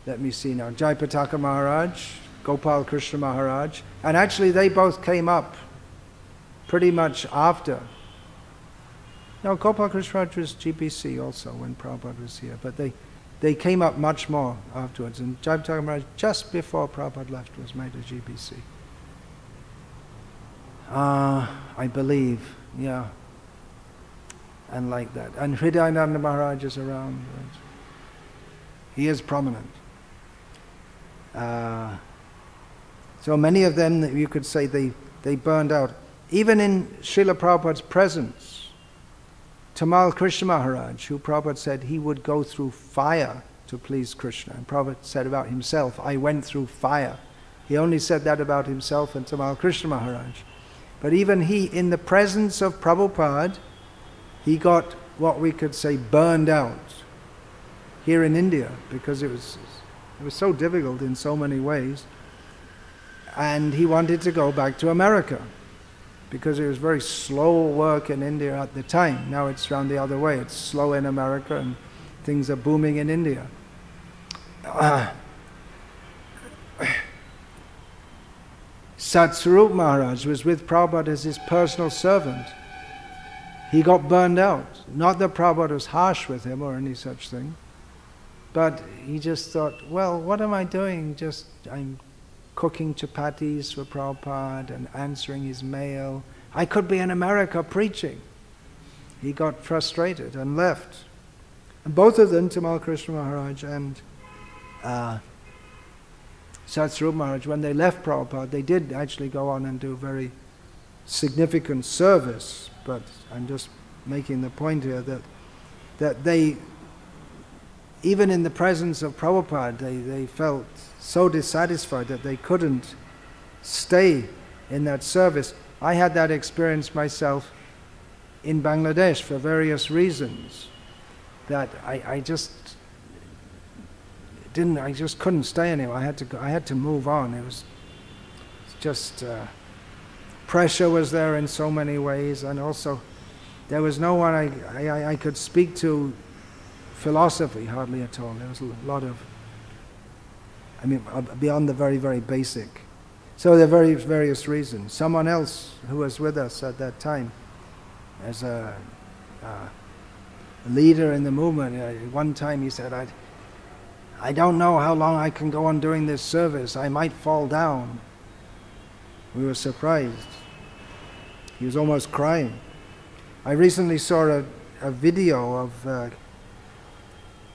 let me see now, Jayapataka Maharaj, Gopal Krsna Maharaj, and actually they both came up pretty much after. No, Gopal Krsna Maharaj was GBC also when Prabhupada was here, but they came up much more afterwards, and Jayapataka Maharaj just before Prabhupada left was made a GBC. I believe, yeah. And like that. And Hridayananda Maharaj is around. Right? He is prominent. So many of them, you could say, they burned out. Even in Srila Prabhupada's presence, Tamal Krishna Maharaj, who Prabhupada said he would go through fire to please Krishna. And Prabhupada said about himself, I went through fire. He only said that about himself and Tamal Krishna Maharaj. But even he, in the presence of Prabhupada, he got what we could say burned out here in India because it was so difficult in so many ways. And he wanted to go back to America because it was very slow work in India at the time. Now it's around the other way. It's slow in America and things are booming in India. Satswarup Maharaj was with Prabhupada as his personal servant. He got burned out. Not that Prabhupada was harsh with him or any such thing, but he just thought, well, what am I doing? I'm cooking chapatis for Prabhupada and answering his mail. I could be in America preaching. He got frustrated and left. And both of them, Tamal Krishna Maharaj and Satswarup Maharaj, when they left Prabhupada, they did actually go on and do very significant service. But I'm just making the point here that they, even in the presence of Prabhupada, they felt so dissatisfied that they couldn't stay in that service. I had that experience myself in Bangladesh for various reasons, that I just couldn't stay anymore. I had to move on. It was just pressure was there in so many ways, and also there was no one I could speak to philosophy hardly at all. There was a lot of, beyond the very basic. So there are various reasons. Someone else who was with us at that time, as a leader in the movement, one time he said, I don't know how long I can go on doing this service. I might fall down. We were surprised. He was almost crying. I recently saw a video of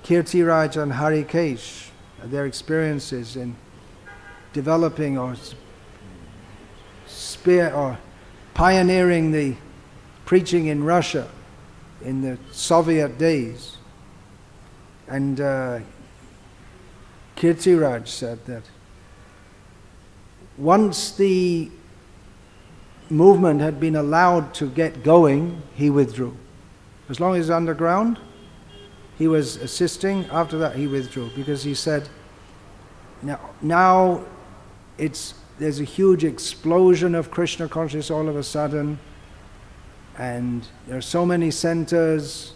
Kirtiraj and Harikesh, their experiences in developing or pioneering the preaching in Russia in the Soviet days. And Kirtiraj said that once the movement had been allowed to get going, he withdrew. As long as he was underground, he was assisting. After that, he withdrew because he said, now there's a huge explosion of Krishna consciousness all of a sudden, and there are so many centers,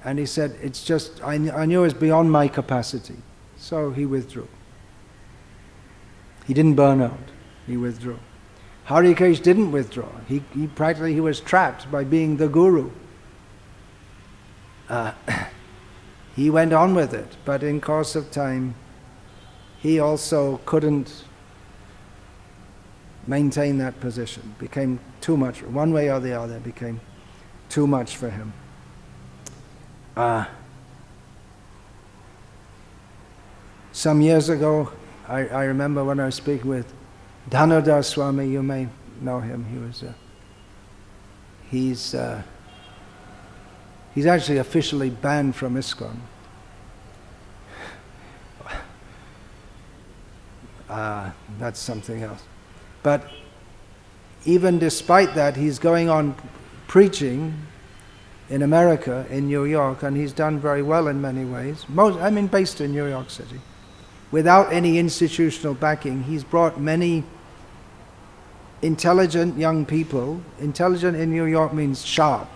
and he said, it's just, I knew it was beyond my capacity. So he withdrew. He didn't burn out, he withdrew. Harikesh didn't withdraw. He practically was trapped by being the guru. He went on with it, but in course of time, he also couldn't maintain that position. Became too much. One way or the other, became too much for him. Some years ago, I remember when I was speaking with Dhanodar Swami, you may know him. He's actually officially banned from ISKCON. That's something else. But even despite that, he's going on preaching in America, in New York, and he's done very well in many ways. Based in New York City. Without any institutional backing, he's brought many intelligent young people. Intelligent in New York means sharp,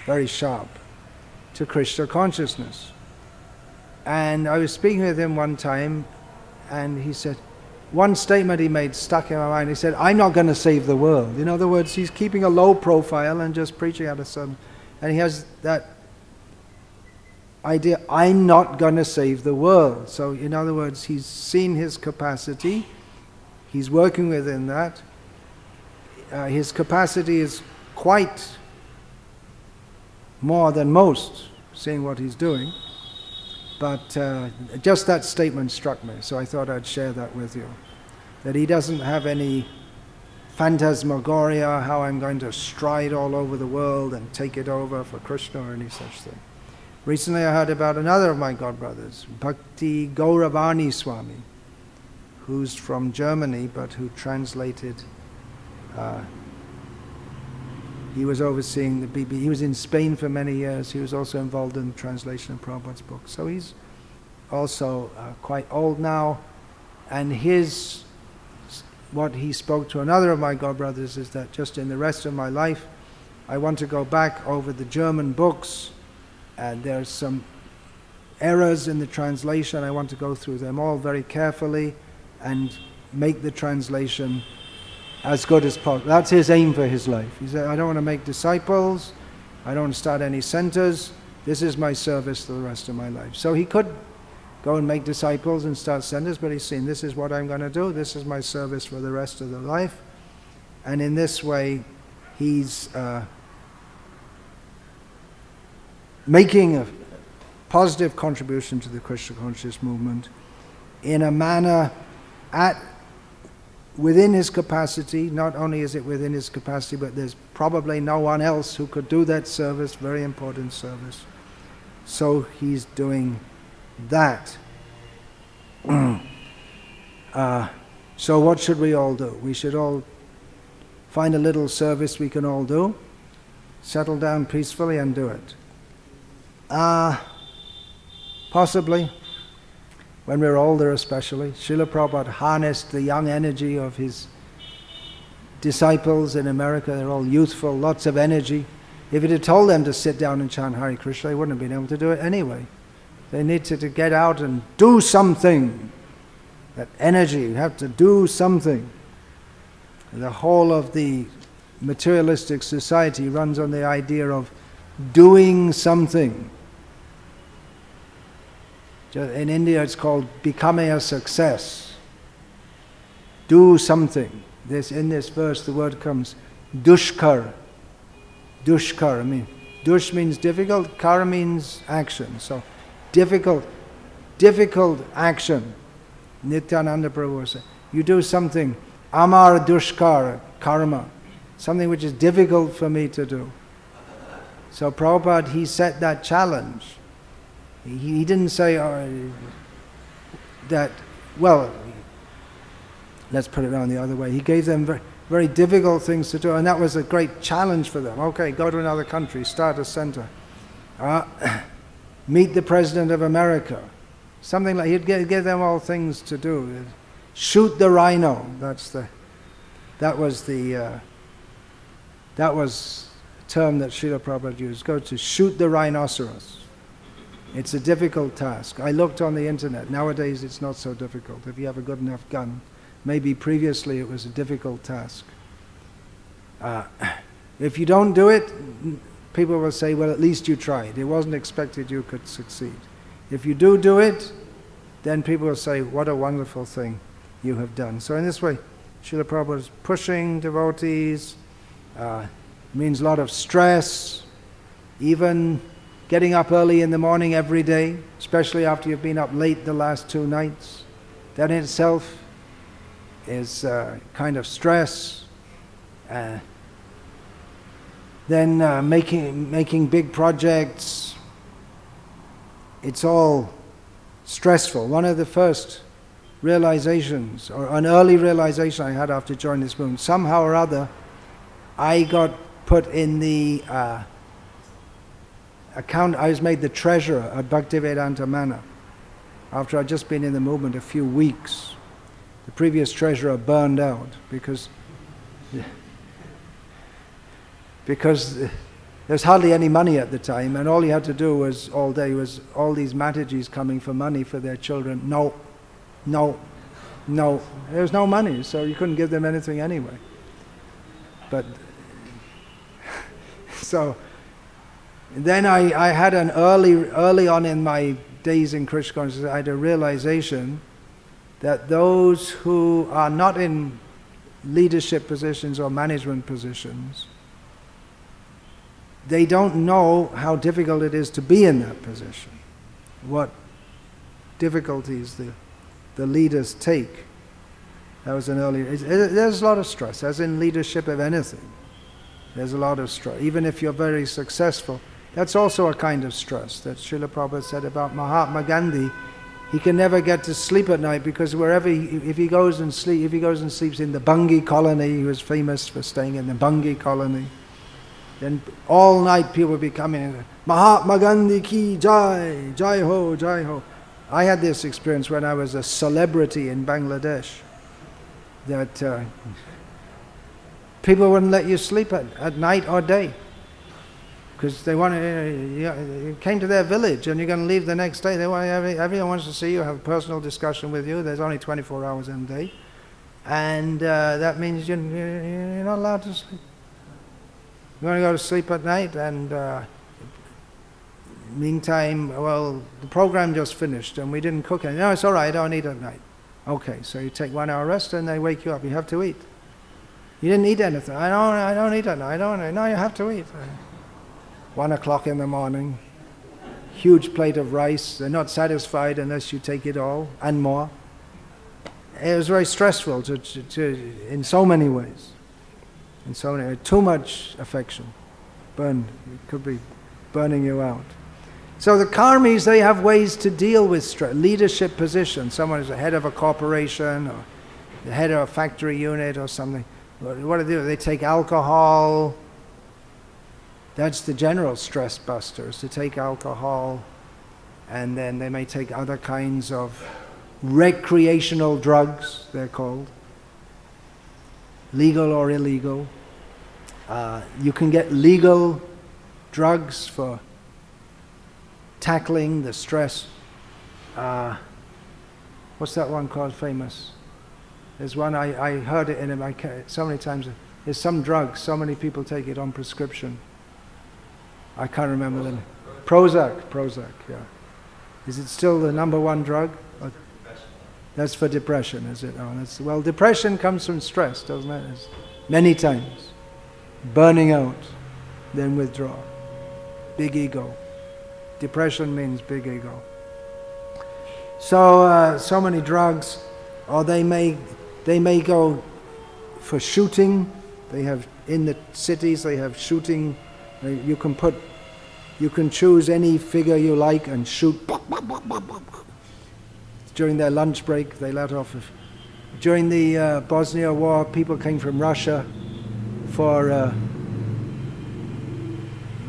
very sharp, to Krishna consciousness. And I was speaking with him one time, and he said, one statement he made stuck in my mind. He said, I'm not going to save the world. In other words, he's keeping a low profile and just preaching out of some. And he has that idea, I'm not going to save the world. So in other words, he's seen his capacity. He's working within that. His capacity is quite more than most, seeing what he's doing. But just that statement struck me, so I thought I'd share that with you. That he doesn't have any phantasmagoria, how I'm going to stride all over the world and take it over for Krishna or any such thing. Recently I heard about another of my godbrothers, Bhakti Gauravani Swami, who's from Germany but who translated, he was overseeing the BB. He was in Spain for many years. He was also involved in the translation of Prabhupada's book. So he's also quite old now. And what he spoke to another of my godbrothers is that just in the rest of my life, I want to go back over the German books, and there's some errors in the translation. I want to go through them all very carefully and make the translation as good as possible. That's his aim for his life. He said, I don't want to make disciples, I don't want to start any centers, this is my service for the rest of my life. So he could go and make disciples and start centers, but he's seen, this is what I'm going to do, this is my service for the rest of the life. And in this way, he's making a positive contribution to the Krishna conscious movement in a manner within his capacity. Not only is it within his capacity, but there's probably no one else who could do that service, very important service. So he's doing that. So what should we all do? We should all find a little service we can all do, settle down peacefully and do it. Possibly. When we're older especially. Srila Prabhupada harnessed the young energy of his disciples in America. They're all youthful, lots of energy. If he'd have told them to sit down and chant Hare Krishna, they wouldn't have been able to do it anyway. They needed to get out and do something. That energy, you have to do something. The whole of the materialistic society runs on the idea of doing something. In India it's called becoming a success. Do something. In this verse the word comes dushkar. Dushkar, dush means difficult, kar means action. So difficult action. Nityananda Prabhu said, you do something, amar dushkar, karma, something which is difficult for me to do. So Prabhupada, he set that challenge. He didn't say that, well, let's put it on the other way. He gave them very, very difficult things to do, and that was a great challenge for them. Okay, go to another country, start a center. Meet the President of America. something like, he'd give them all things to do. Shoot the rhino. That was the term that Srila Prabhupada used. Go to shoot the rhinoceros. It's a difficult task. I looked on the internet. Nowadays it's not so difficult if you have a good enough gun. Maybe previously it was a difficult task. If you don't do it, people will say, well, at least you tried. It wasn't expected you could succeed. If you do it, then people will say, what a wonderful thing you have done. So in this way, Srila Prabhupada is pushing devotees, means a lot of stress, even getting up early in the morning every day, especially after you've been up late the last 2 nights. That in itself is kind of stress. Then making big projects, it's all stressful. One of the first realizations, or an early realization I had after joining this movement, somehow or other, I got put in the account, I was made the treasurer at Bhaktivedanta Mana after I'd just been in the movement a few weeks. The previous treasurer burned out because there's hardly any money at the time, and all he had to do was all day was all these Matajis coming for money for their children. No. There was no money, so you couldn't give them anything anyway. But so then I had an early on in my days in Krishna consciousness, I had a realization that those who are not in leadership positions or management positions, they don't know how difficult it is to be in that position, what difficulties the leaders take. That was an early... There's a lot of stress, as in leadership of anything. There's a lot of stress. Even if you're very successful, that's also a kind of stress that Srila Prabhupada said about Mahatma Gandhi. He can never get to sleep at night because wherever if he goes and sleeps in the Bungi colony, he was famous for staying in the Bungi colony, then all night people will be coming in, Mahatma Gandhi ki jai, jai ho, jai ho. I had this experience when I was a celebrity in Bangladesh, that people wouldn't let you sleep at night or day because they wanted, you came to their village and you're going to leave the next day. They want, everyone wants to see you, have a personal discussion with you. There's only 24 hours in a day, and that means you're not allowed to sleep. You want to go to sleep at night, and meantime, well, the program just finished and we didn't cook anything. No, it's all right, I don't eat at night. Okay, so you take 1 hour rest and they wake you up. You have to eat. You didn't eat anything. I don't eat at night. No, you have to eat. 1 o'clock in the morning, huge plate of rice. They're not satisfied unless you take it all and more. It was very stressful in so many ways. In so many, too much affection. It could be burning you out. So the karmis, they have ways to deal with stress. Leadership position. Someone is the head of a corporation or the head of a factory unit or something. What do they do? They take alcohol. That's the general stress busters, to take alcohol, and then they may take other kinds of recreational drugs, they're called, legal or illegal. You can get legal drugs for tackling the stress. What's that one called famous? There's one, I heard it in it so many times. There's some drug, so many people take it on prescription. I can't remember the name. Prozac, yeah. Is it still the #1 drug? That's for depression, is it? Oh, well, depression comes from stress, doesn't it? It's many times. Burning out, then withdraw. Big ego. Depression means big ego. So, so many drugs, or they may go for shooting. They have, in the cities, they have shooting. You can choose any figure you like and shoot. During their lunch break, they let off. During the Bosnia War, people came from Russia for,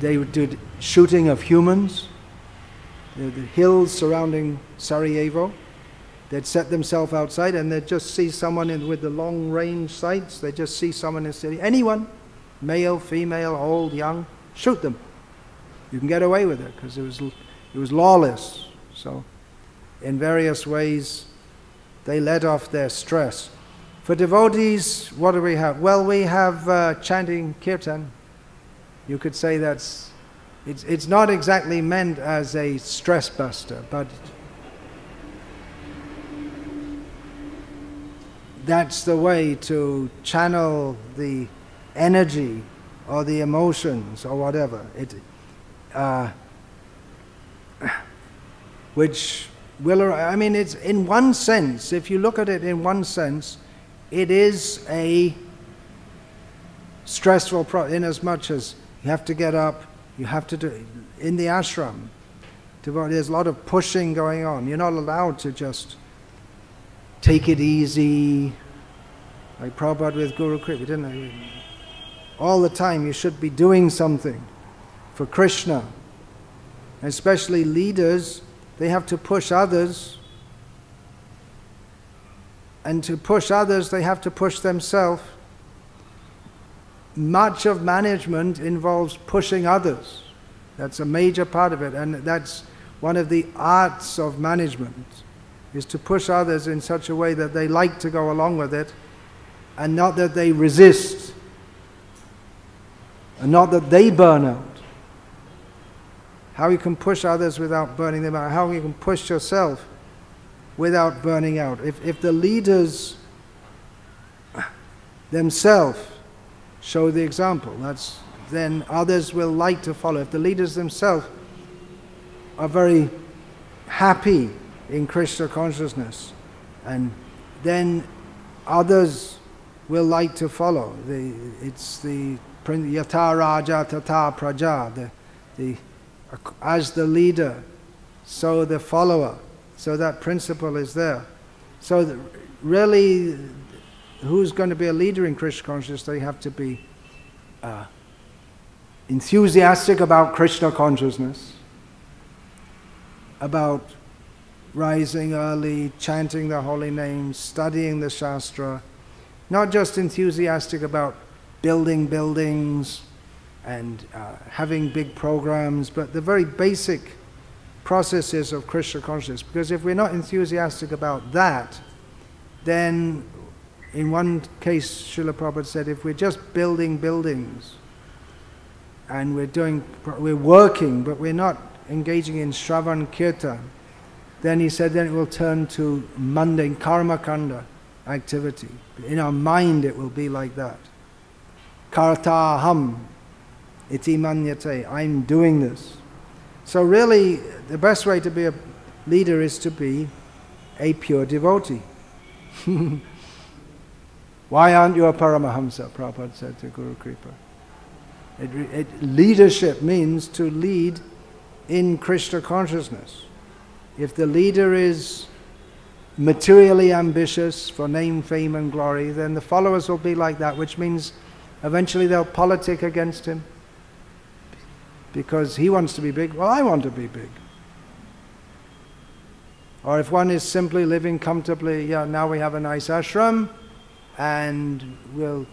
they did shooting of humans. the hills surrounding Sarajevo. They'd set themselves outside and they'd just see someone with the long-range sights. They'd just see someone in the city. Anyone, male, female, old, young, shoot them. You can get away with it because it was lawless. So in various ways, they let off their stress. For devotees, what do we have? Well, we have chanting kirtan. You could say it's not exactly meant as a stress buster, but that's the way to channel the energy or the emotions or whatever. Which will, I mean, it's in one sense, if you look at it in one sense, it is a stressful process, in as much as you have to get up, you have to do, in the ashram, there's a lot of pushing going on. You're not allowed to just take it easy, like Prabhupada with Guru Kripa, didn't he? All the time you should be doing something for Krishna. Especially leaders, they have to push others. And to push others, they have to push themselves. Much of management involves pushing others. That's a major part of it, and that's one of the arts of management, is to push others in such a way that they like to go along with it, and not that they resist, and not that they burn out. How you can push others without burning them out, how you can push yourself without burning out. If the leaders themselves show the example, then others will like to follow. If the leaders themselves are very happy in Krishna consciousness, and then others will like to follow. It's the yata raja tata praja, as the leader, so the follower. So that principle is there. So really, who's going to be a leader in Krishna consciousness? They have to be enthusiastic about Krishna consciousness, about rising early, chanting the holy names, studying the Shastra, not just enthusiastic about building buildings and having big programs, but the very basic processes of Krishna consciousness. Because if we're not enthusiastic about that, then in one case Srila Prabhupada said, if we're just building buildings and we're working, but we're not engaging in Shravan Kirtan, then he said, then it will turn to mundane karma kanda activity. In our mind it will be like that. Kartaham iti manyate, I'm doing this. So really, the best way to be a leader is to be a pure devotee. Why aren't you a Paramahamsa? Prabhupada said to Guru Kripa. Leadership means to lead in Krishna consciousness. If the leader is materially ambitious for name, fame and glory, then the followers will be like that, which means eventually they'll politic against him. Because he wants to be big, well, I want to be big. Or if one is simply living comfortably, yeah, now we have a nice ashram, and we'll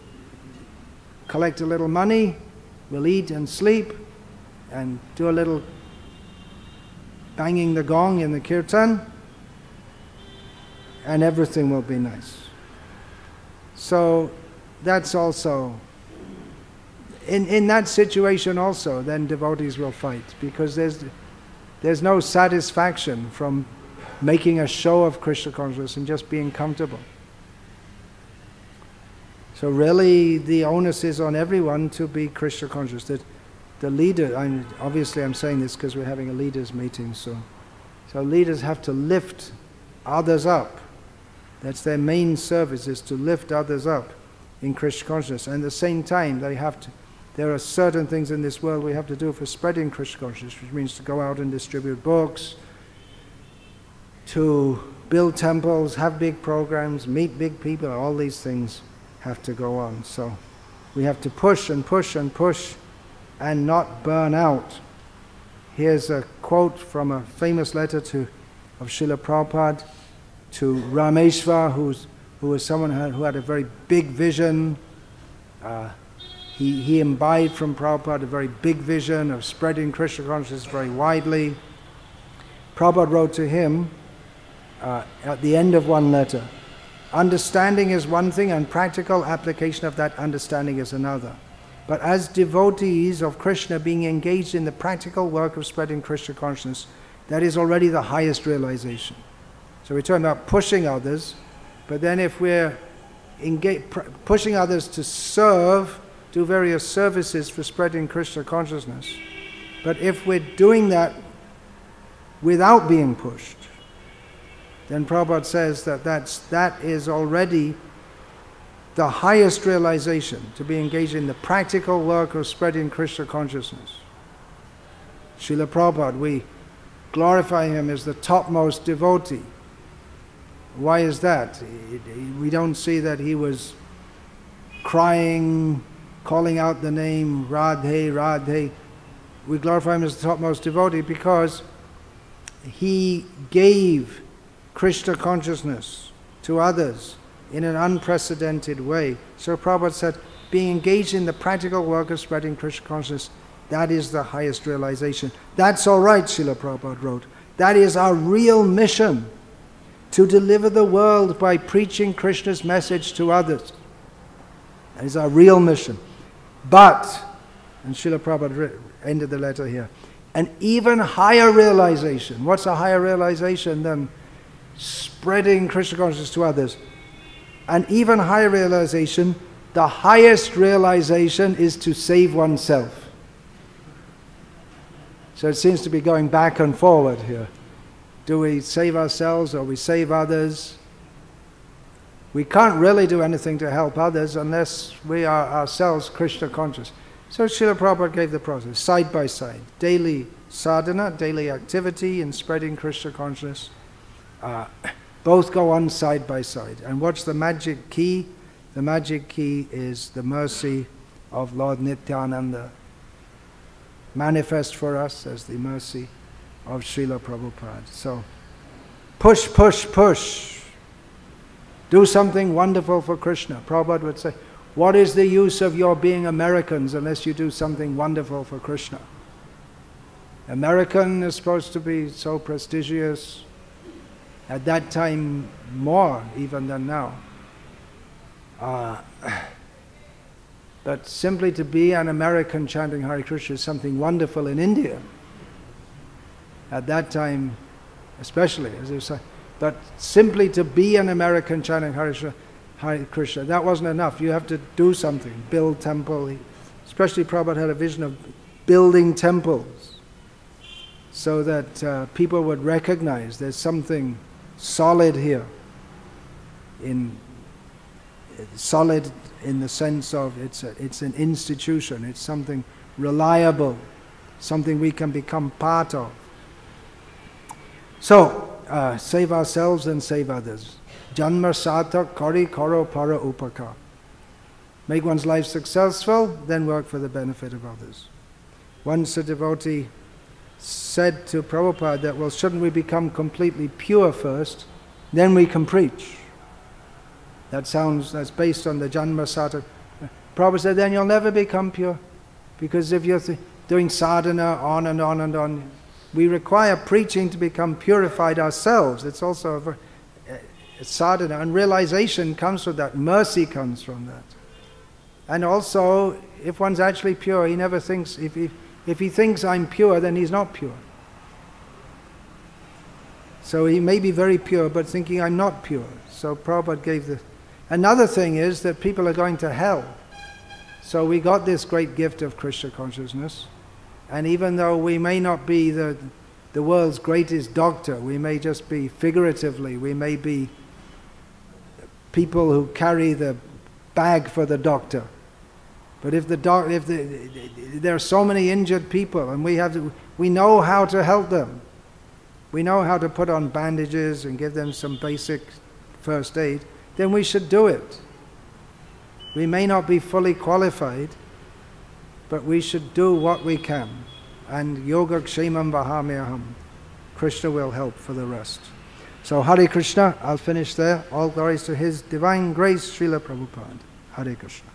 collect a little money, we'll eat and sleep, and do a little banging the gong in the kirtan, and everything will be nice. So that's also, in that situation also, then devotees will fight, because there's no satisfaction from making a show of Krishna consciousness and just being comfortable. So really the onus is on everyone to be Krishna conscious. That the leader, obviously I'm saying this because we're having a leaders meeting, so leaders have to lift others up. That's their main service, is to lift others up in Krishna consciousness. And at the same time, there are certain things in this world we have to do for spreading Krishna consciousness, which means to go out and distribute books, to build temples, have big programs, meet big people. All these things have to go on. So we have to push and push and push and not burn out. Here's a quote from a famous letter of Srila Prabhupada to Rameshwar, who was someone who had a very big vision. He imbibed from Prabhupada a very big vision of spreading Krishna consciousness very widely. Prabhupada wrote to him at the end of one letter, understanding is one thing and practical application of that understanding is another. But as devotees of Krishna being engaged in the practical work of spreading Krishna consciousness, that is already the highest realization. So we're talking about pushing others, but then if we're pushing others to serve, do various services for spreading Krishna consciousness, but if we're doing that without being pushed, then Prabhupada says that is already the highest realization, to be engaged in the practical work of spreading Krishna consciousness. Srila Prabhupada, we glorify him as the topmost devotee. Why is that? We don't see that he was crying, calling out the name Radhe, Radhe. We glorify him as the topmost devotee because he gave Krishna consciousness to others in an unprecedented way. So Prabhupada said, being engaged in the practical work of spreading Krishna consciousness, that is the highest realization. That's all right, Srila Prabhupada wrote. That is our real mission, to deliver the world by preaching Krishna's message to others. That is our real mission. But, and Srila Prabhupada ended the letter here, an even higher realization. What's a higher realization than spreading Krishna consciousness to others? An even higher realization, the highest realization is to save oneself. So it seems to be going back and forward here. Do we save ourselves or we save others? We can't really do anything to help others unless we are ourselves Krishna conscious. So Srila Prabhupada gave the process, side by side. Daily sadhana, daily activity in spreading Krishna consciousness. Both go on side by side. And what's the magic key? The magic key is the mercy of Lord Nityananda, manifest for us as the mercy of Srila Prabhupada. So, push, push, push. Do something wonderful for Krishna. Prabhupada would say, what is the use of your being Americans unless you do something wonderful for Krishna? American is supposed to be so prestigious. At that time, more even than now. But simply to be an American chanting Hare Krishna is something wonderful in India. At that time, especially, as you say. But simply to be an American chanting Hare Krishna, that wasn't enough. You have to do something, build temple. Especially Prabhupada had a vision of building temples so that people would recognize there's something solid here, solid in the sense of it's an institution, it's something reliable, something we can become part of. So, save ourselves and save others. Janma sarthak kari karo para upaka. Make one's life successful, then work for the benefit of others. Once a devotee said to Prabhupada that, well, shouldn't we become completely pure first, then we can preach? That's based on the Janma Sarthak. Prabhupada said, then you'll never become pure. Because if you're doing sadhana on and on and on, we require preaching to become purified ourselves. It's also a sadhana, and realization comes from that, mercy comes from that. And also, if one's actually pure, he never thinks, if he thinks I'm pure, then he's not pure. So he may be very pure, but thinking I'm not pure. So Prabhupada gave the... Another thing is that people are going to hell. So we got this great gift of Krishna consciousness. And even though we may not be the world's greatest doctor, we may just be figuratively, we may be people who carry the bag for the doctor. But if there are so many injured people, and we know how to help them. We know how to put on bandages and give them some basic first aid, then we should do it. We may not be fully qualified, but we should do what we can. and yoga kshemam vahamyaham. Krishna will help for the rest. So Hare Krishna, I'll finish there. All glories to His Divine Grace, Srila Prabhupada. Hare Krishna.